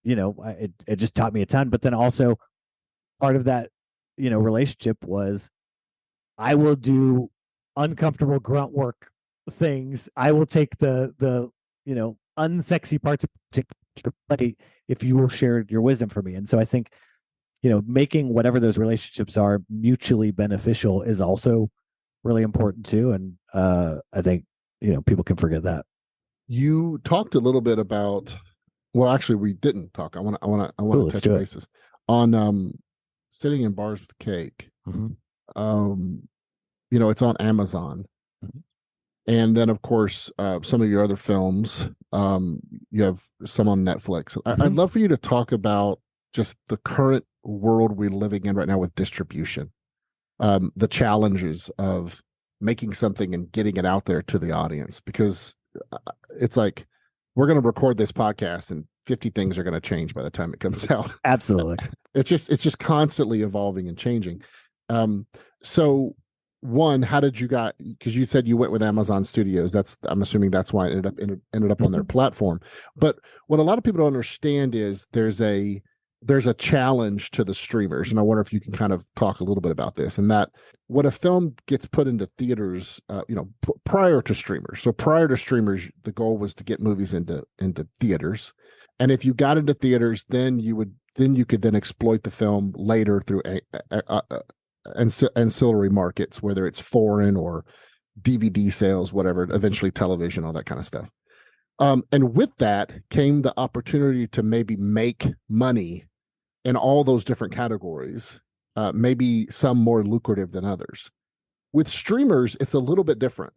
it just taught me a ton. But then also part of that, relationship was I will do uncomfortable grunt work things. I will take the unsexy parts of play if you will share your wisdom for me. And so I think, making whatever those relationships are mutually beneficial is also really important too. And I think, people can forget that. You talked a little bit about, well, actually we didn't talk. I want to touch bases on Sitting in Bars with Cake. Mm-hmm. It's on Amazon. Mm-hmm. And then, of course, some of your other films, you have some on Netflix. Mm-hmm. I'd love for you to talk about just the current world we're living in right now with distribution, the challenges of making something and getting it out there to the audience, because it's like we're going to record this podcast and 50 things are going to change by the time it comes out. Absolutely. It's just constantly evolving and changing. So one, how did you because you said you went with Amazon Studios. I'm assuming that's why it ended up on their platform. But what a lot of people don't understand is there's a challenge to the streamers. And I wonder if you can kind of talk a little bit about this, and that when a film gets put into theaters, prior to streamers. So prior to streamers, the goal was to get movies into theaters. And if you got into theaters, then you could then exploit the film later through ancillary markets, whether it's foreign or DVD sales, whatever, eventually television, all that kind of stuff. And with that came the opportunity to maybe make money in all those different categories, maybe some more lucrative than others. With streamers, it's a little bit different.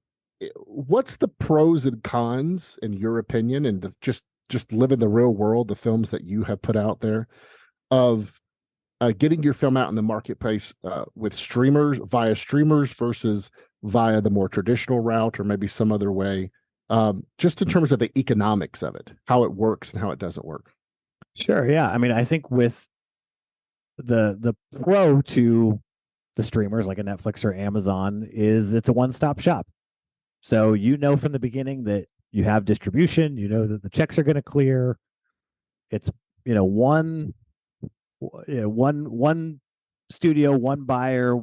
What's the pros and cons, in your opinion, and just live in the real world, the films that you have put out there, of getting your film out in the marketplace with streamers, via streamers versus via the more traditional route, or maybe some other way, just in terms of the economics of it, how it works and how it doesn't work? Sure. Yeah. I mean, I think with the pro to the streamers like a Netflix or Amazon is it's a one-stop shop. So from the beginning that you have distribution, that the checks are going to clear. It's one studio, one buyer.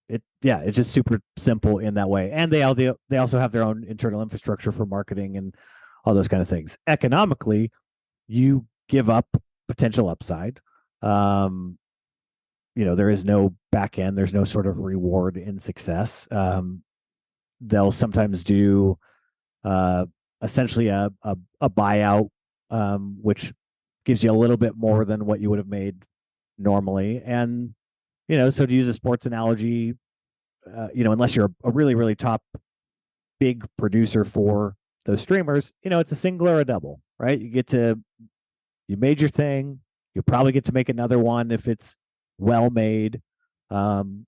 It's just super simple in that way. And they also have their own internal infrastructure for marketing and all those kind of things. Economically, you give up potential upside. There is no back end. There's no sort of reward in success. They'll sometimes do essentially a buyout, which gives you a little bit more than what you would have made normally. And, so to use a sports analogy, unless you're a really, really top big producer for those streamers, it's a single or a double, right? You made your thing. You probably get to make another one if it's well made. And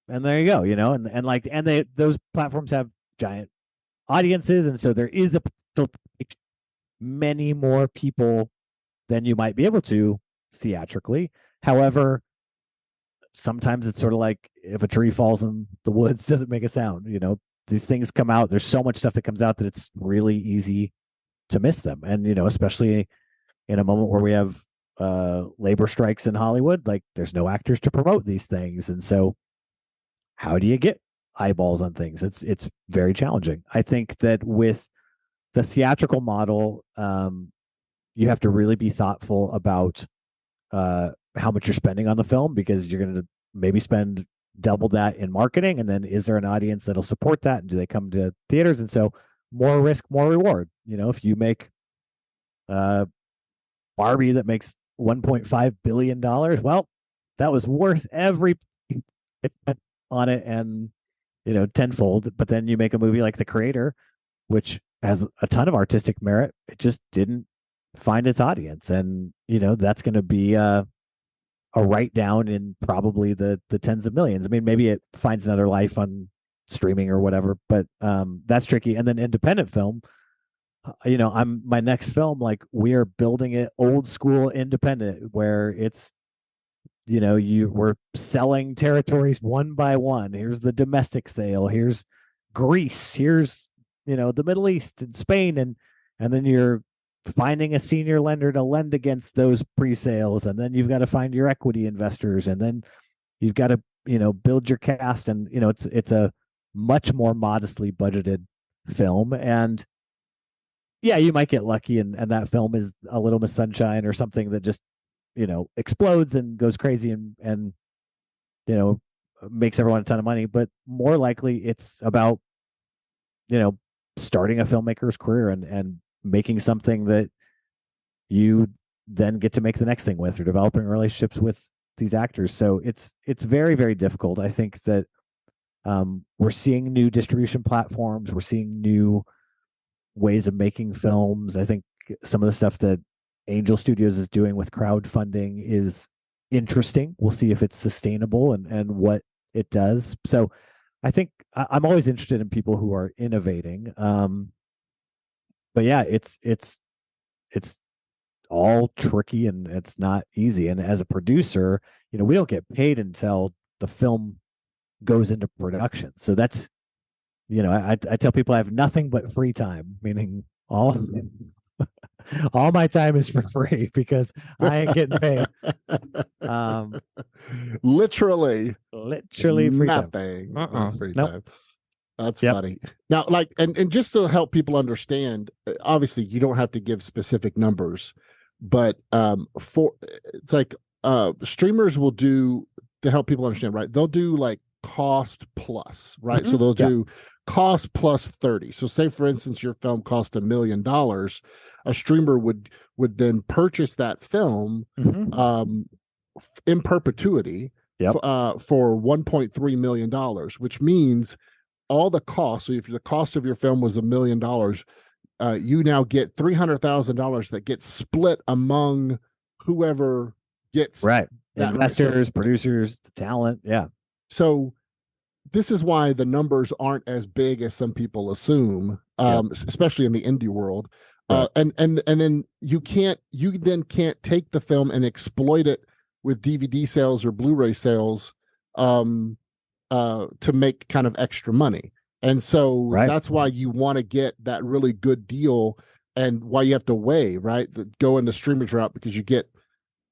there you go, and those platforms have giant audiences. And so there is a potential to reach many more people than you might be able to theatrically. However, sometimes it's sort of like if a tree falls in the woods, doesn't make a sound. These things come out. There's so much stuff that comes out that it's really easy to miss them. And, especially in a moment where we have labor strikes in Hollywood, like there's no actors to promote these things. And so how do you get eyeballs on things? It's very challenging. I think that with the theatrical model, you have to really be thoughtful about how much you're spending on the film, because you're going to maybe spend double that in marketing. And then is there an audience that'll support that? And do they come to theaters? And so more risk, more reward. If you make Barbie that makes $1.5 billion, well, that was worth every on it, and tenfold. But then you make a movie like The Creator, which has a ton of artistic merit, it just didn't find its audience, and that's going to be a write down in probably the tens of millions. I mean, maybe it finds another life on streaming or whatever, but that's tricky. And then independent film, I'm my next film, like we are building it old school independent where it's, we're selling territories one by one. Here's the domestic sale. Here's Greece. Here's, the Middle East and Spain. And then you're finding a senior lender to lend against those pre-sales. And then you've got to find your equity investors. And then you've got to, build your cast. And, it's a much more modestly budgeted film. And yeah, you might get lucky and that film is A Little Miss Sunshine or something that just, explodes and goes crazy and makes everyone a ton of money. But more likely it's about, starting a filmmaker's career and making something that you then get to make the next thing with, or developing relationships with these actors. So it's very, very difficult. I think that we're seeing new distribution platforms. We're seeing new ways of making films. I think some of the stuff that Angel Studios is doing with crowdfunding is interesting. We'll see if it's sustainable and what it does. So I think I'm always interested in people who are innovating. But yeah, it's all tricky and it's not easy. And as a producer, we don't get paid until the film goes into production. So that's, I tell people I have nothing but free time, meaning all my time is for free because I ain't getting paid. Literally free nothing. time. Free nope. time. That's funny. Now, like, and just to help people understand, obviously you don't have to give specific numbers, but it's like streamers will do, to help people understand, right? They'll do like cost plus, right? So they'll do cost plus 30. So say for instance your film cost $1 million, a streamer would then purchase that film in perpetuity for $1.3 million, which means all the costs. So if the cost of your film was $1 million, you now get $300,000 that gets split among whoever gets investors, producers, the talent. Yeah. So this is why the numbers aren't as big as some people assume, especially in the indie world. And then you then can't take the film and exploit it with DVD sales or Blu-ray sales to make kind of extra money. And so that's why you want to get that really good deal, and why you have to weigh, go in the streamers route, because you get,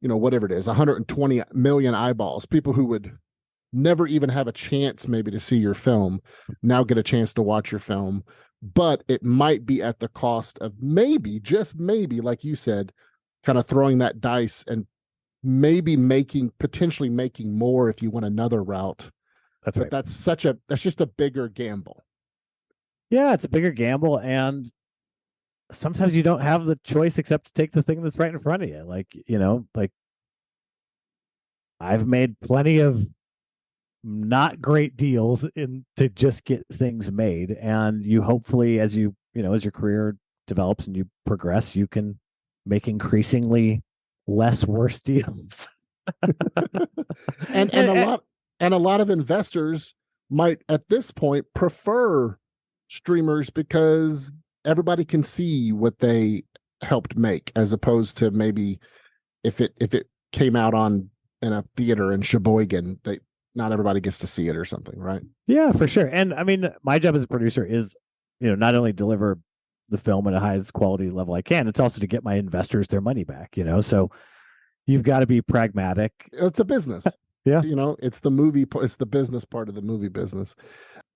whatever it is, 120 million eyeballs, people who would never even have a chance maybe to see your film now get a chance to watch your film. But it might be at the cost of maybe, just maybe, like you said, kind of throwing that dice and maybe potentially making more if you went another route. But that's just a bigger gamble. Yeah, it's a bigger gamble, and sometimes you don't have the choice except to take the thing that's right in front of you. Like, like I've made plenty of not great deals to just get things made, and you hopefully, as you as your career develops and you progress, you can make increasingly less worse deals. and a lot of investors might at this point prefer streamers because everybody can see what they helped make, as opposed to maybe if it came out in a theater in Sheboygan, not everybody gets to see it or something, right? Yeah, for sure. And I mean, my job as a producer is, not only deliver the film at a highest quality level I can, it's also to get my investors their money back, so you've got to be pragmatic. It's a business. Yeah. It's the business part of the movie business.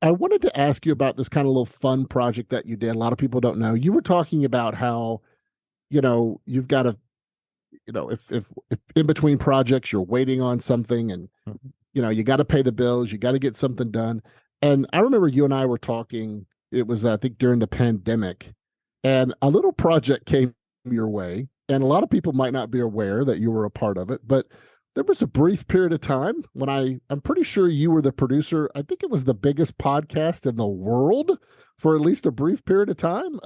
I wanted to ask you about this kind of little fun project that you did. A lot of people don't know. You were talking about how, you've got to, if in between projects you're waiting on something, and you got to pay the bills, you got to get something done. And I remember you and I were talking, it was, I think, during the pandemic, and a little project came your way, and a lot of people might not be aware that you were a part of it, but there was a brief period of time when I'm pretty sure you were the producer. I think it was the biggest podcast in the world for at least a brief period of time.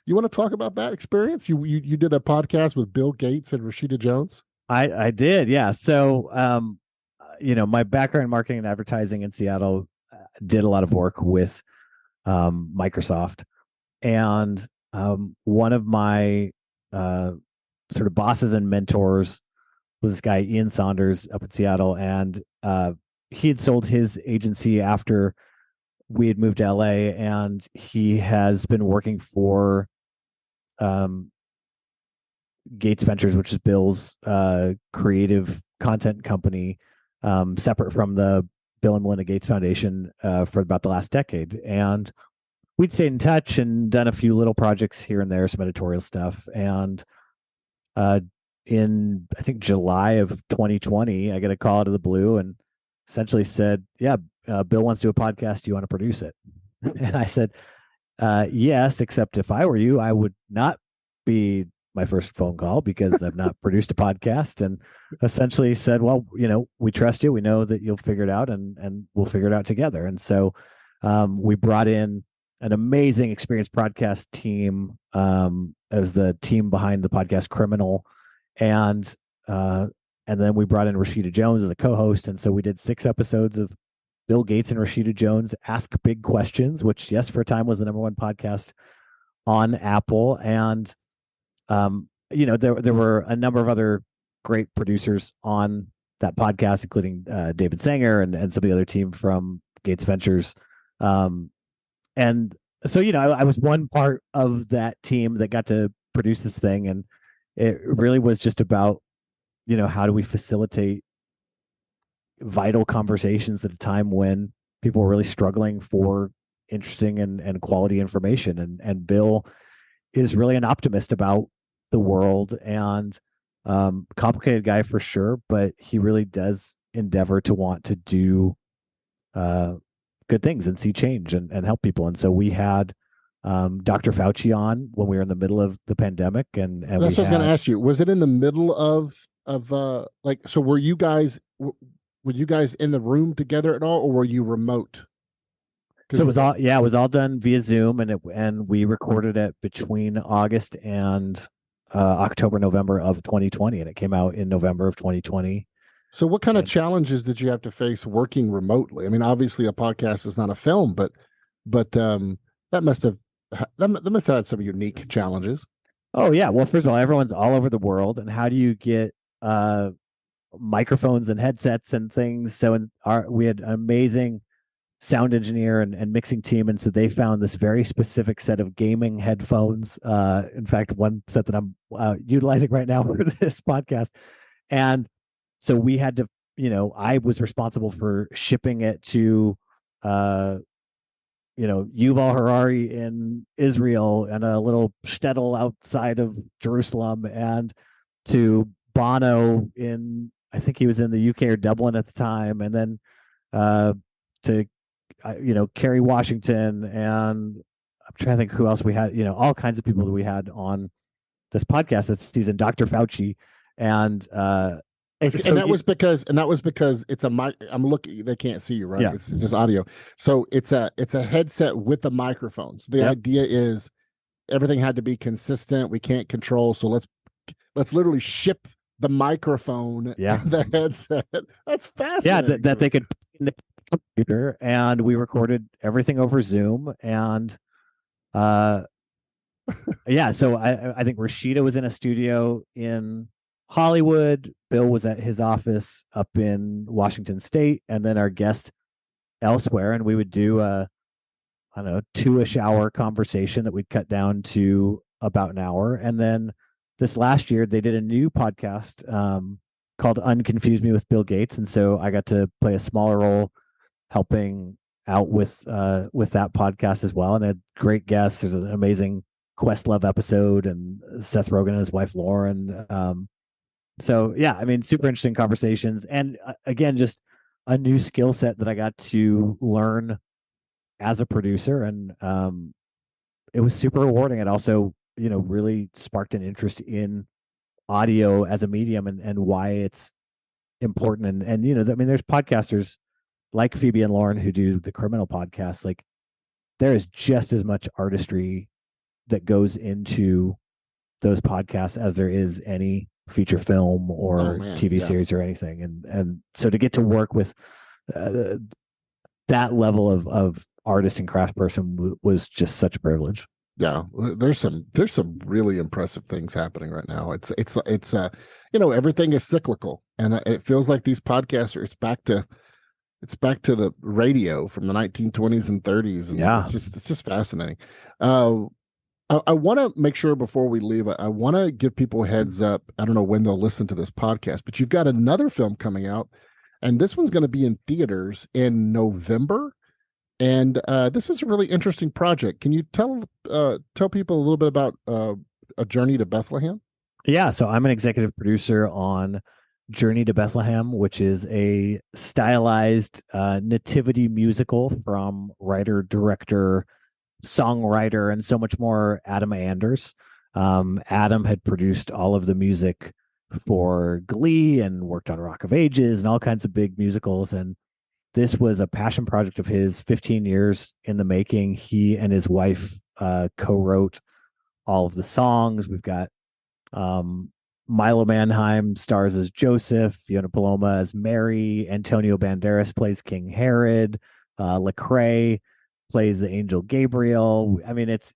You want to talk about that experience? You did a podcast with Bill Gates and Rashida Jones? I did, yeah. So, my background in marketing and advertising in Seattle, did a lot of work with Microsoft, and one of my sort of bosses and mentors was this guy Ian Saunders up in Seattle, and he had sold his agency after we had moved to LA, and he has been working for um, Gates Ventures, which is Bill's creative content company, separate from the Bill and Melinda Gates Foundation for about the last decade. And we'd stayed in touch and done a few little projects here and there, some editorial stuff. And in, I think, July of 2020, I get a call out of the blue and essentially said, yeah, Bill wants to do a podcast. Do you want to produce it? And I said, yes, except if I were you, I would not be my first phone call because I've not produced a podcast. And essentially said, well, we trust you. We know that you'll figure it out, and we'll figure it out together. And so we brought in an amazing experienced podcast team as the team behind the podcast Criminal. And then we brought in Rashida Jones as a co-host. And so we did 6 episodes of Bill Gates and Rashida Jones Ask Big Questions, which, yes, for a time was the #1 podcast on Apple. And, there were a number of other great producers on that podcast, including David Sanger and some of the other team from Gates Ventures. And so, I was one part of that team that got to produce this thing. And it really was just about, how do we facilitate vital conversations at a time when people were really struggling for interesting and quality information. And Bill is really an optimist about the world, and complicated guy for sure, but he really does endeavor to want to do good things and see change and help people. And so we had Dr. Fauci on when we were in the middle of the pandemic, and that's what I was going to ask you. Was it in the middle of so were you guys in the room together at all, or were you remote? So it was all done via Zoom, and we recorded it between August and October, November of 2020, and it came out in November of 2020. So what kind of challenges did you have to face working remotely? I mean, obviously a podcast is not a film, but that must have had some unique challenges. Oh yeah. Well, first of all, everyone's all over the world, and how do you get microphones and headsets and things? So we had an amazing sound engineer and mixing team, and so they found this very specific set of gaming headphones. In fact, one set that I'm utilizing right now for this podcast. And so we had to, I was responsible for shipping it to Yuval Harari in Israel and a little shtetl outside of Jerusalem, and to Bono in, I think he was in the UK or Dublin at the time, and then to Kerry Washington, and I'm trying to think who else we had, all kinds of people that we had on this podcast this season, Dr. Fauci. And that was because it's a mic. I'm looking, they can't see you, right? Yeah. It's just audio. So it's a headset with a microphone. So the idea is everything had to be consistent. We can't control. So let's literally ship the microphone and the headset. That's fascinating. Yeah, that they could put in the computer, and we recorded everything over Zoom. And so I think Rashida was in a studio in Hollywood. Bill was at his office up in Washington State, and then our guest elsewhere. And we would do a 2-ish hour conversation that we'd cut down to about an hour. And then this last year, they did a new podcast called Unconfuse Me with Bill Gates. And so I got to play a smaller role helping out with that podcast as well. And they had great guests. There's an amazing Questlove episode, and Seth Rogen and his wife, Lauren. So yeah, I mean, super interesting conversations. And again, just a new skill set that I got to learn as a producer. And it was super rewarding. It also, really sparked an interest in audio as a medium and why it's important. And there's podcasters like Phoebe and Lauren who do the Criminal podcast. Like, there is just as much artistry that goes into those podcasts as there is any feature film or TV series or anything. And so to get to work with that level of artist and craft person was just such a privilege. Yeah, there's some really impressive things happening right now. It's everything is cyclical, and it feels like these podcasts are it's back to the radio from the 1920s and 30s, and Yeah. it's just fascinating. Uh, I want to make sure before we leave, I want to give people a heads up. I don't know when they'll listen to this podcast, but you've got another film coming out, and this one's going to be in theaters in November. And this is a really interesting project. Can you tell people a little bit about A Journey to Bethlehem? Yeah. So I'm an executive producer on Journey to Bethlehem, which is a stylized nativity musical from writer, director, songwriter, and so much more, Adam Anders. Adam had produced all of the music for Glee and worked on Rock of Ages and all kinds of big musicals. And this was a passion project of his, 15 years in the making. He and his wife co-wrote all of the songs. We've got Milo Manheim stars as Joseph, Fiona Paloma as Mary, Antonio Banderas plays King Herod, Lecrae plays the angel Gabriel. I mean, it's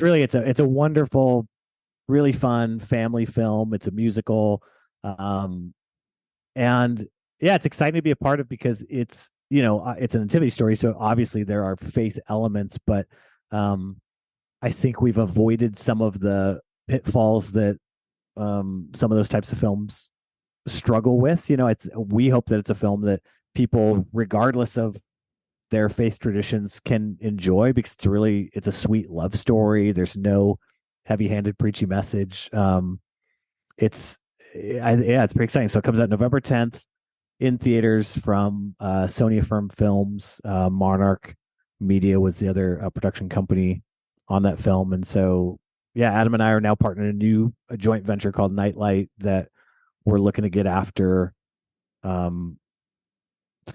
really it's a wonderful, really fun family film. It's a musical, and yeah, it's exciting to be a part of because it's a nativity story, so obviously there are faith elements, but I think we've avoided some of the pitfalls that some of those types of films struggle with. We hope that it's a film that people, regardless of their faith traditions, can enjoy because it's a sweet love story. There's no heavy-handed preachy message. It's pretty exciting. So it comes out November 10th in theaters from Sony Affirm Films. Monarch Media was the other production company on that film, and so yeah, Adam and I are now partnered in a joint venture called Nightlight that we're looking to get after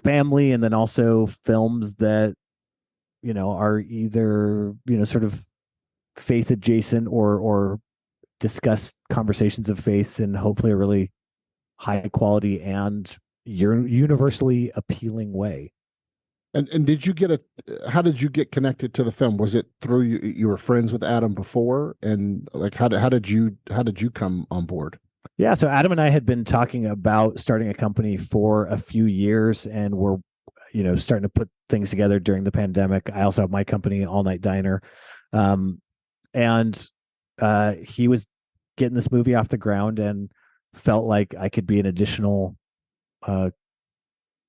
family, and then also films that are either sort of faith adjacent or discuss conversations of faith in hopefully a really high quality and universally appealing way. And did you how did you get connected to the film? Was it through you were friends with Adam before, and like how did you come on board? Yeah, so Adam and I had been talking about starting a company for a few years, and we're starting to put things together during the pandemic. I also have my company, All Night Diner, and he was getting this movie off the ground and felt like I could be an additional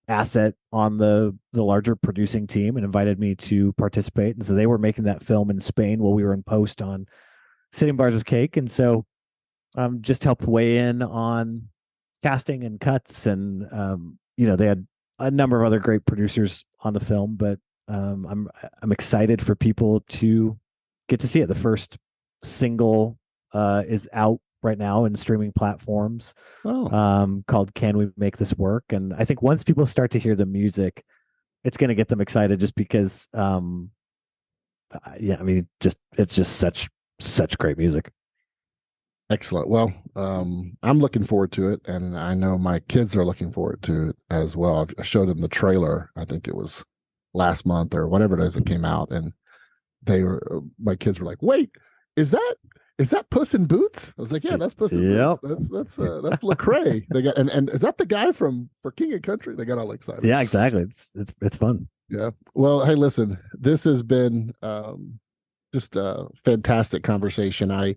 asset on the larger producing team, and invited me to participate. And so they were making that film in Spain while we were in post on Sitting Bars with Cake, and so just helped weigh in on casting and cuts, and they had a number of other great producers on the film, but I'm excited for people to get to see it. The first single is out right now in streaming platforms, called "Can We Make This Work?" And I think once people start to hear the music, it's going to get them excited, just because it's just such great music. Excellent. Well, I'm looking forward to it, and I know my kids are looking forward to it as well. I showed them the trailer. I think it was last month or whatever it is that came out, and my kids were like, "Wait, is that Puss in Boots?" I was like, "Yeah, that's Puss in Boots. That's Lecrae." They got and is that the guy for King of Country? They got all excited. Yeah, exactly. It's fun. Yeah. Well, hey, listen, this has been just a fantastic conversation. I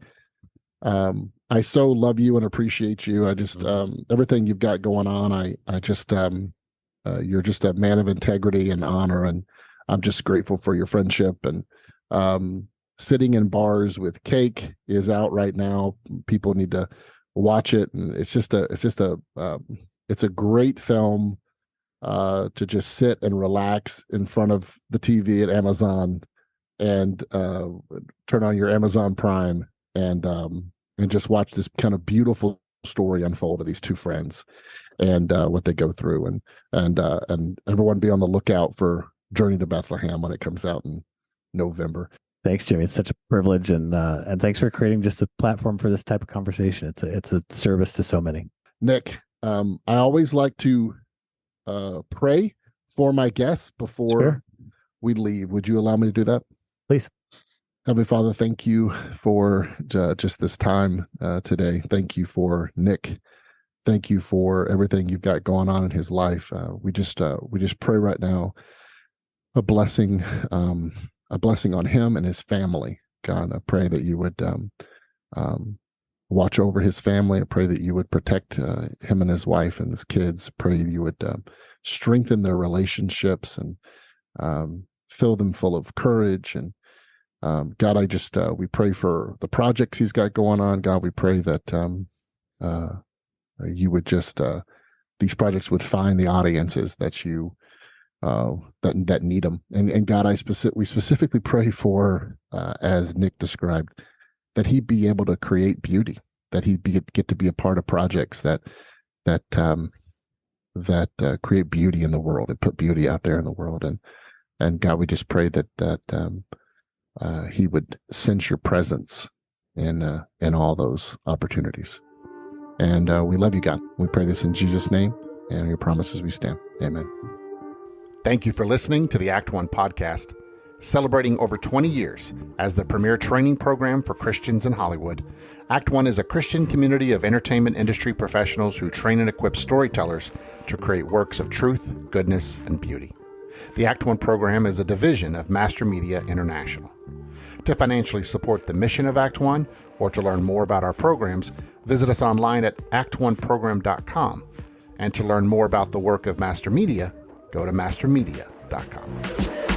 so love you and appreciate you. I just everything you've got going on. I just you're just a man of integrity and honor, and I'm just grateful for your friendship. And Sitting in Bars with Cake is out right now. People need to watch it, and it's a great film to just sit and relax in front of the TV at Amazon, and turn on your Amazon Prime, and just watch this kind of beautiful story unfold of these two friends and what they go through, and everyone be on the lookout for Journey to Bethlehem when it comes out in November. Thanks, Jimmy. It's such a privilege, and thanks for creating just a platform for this type of conversation. It's a service to so many. Nick, I always like to pray for my guests before we leave. Would you allow me to do that? Please. Heavenly Father, thank you for just this time today. Thank you for Nick. Thank you for everything you've got going on in his life. We just pray right now a blessing on him and his family. God, I pray that you would watch over his family. I pray that you would protect him and his wife and his kids. I pray you would strengthen their relationships and fill them full of courage. And God, we pray for the projects he's got going on. God, we pray that you would just these projects would find the audiences that you that need them. And God, we specifically pray for, as Nick described, that he'd be able to create beauty, that he'd get to be a part of projects that create beauty in the world and put beauty out there in the world. And God, we just pray that he would sense your presence in all those opportunities. And we love you, God. We pray this in Jesus' name, and your promises we stand. Amen. Thank you for listening to the Act One podcast. Celebrating over 20 years as the premier training program for Christians in Hollywood, Act One is a Christian community of entertainment industry professionals who train and equip storytellers to create works of truth, goodness, and beauty. The Act One program is a division of Master Media International. To financially support the mission of Act One or to learn more about our programs, visit us online at actoneprogram.com. And to learn more about the work of Master Media, go to mastermedia.com.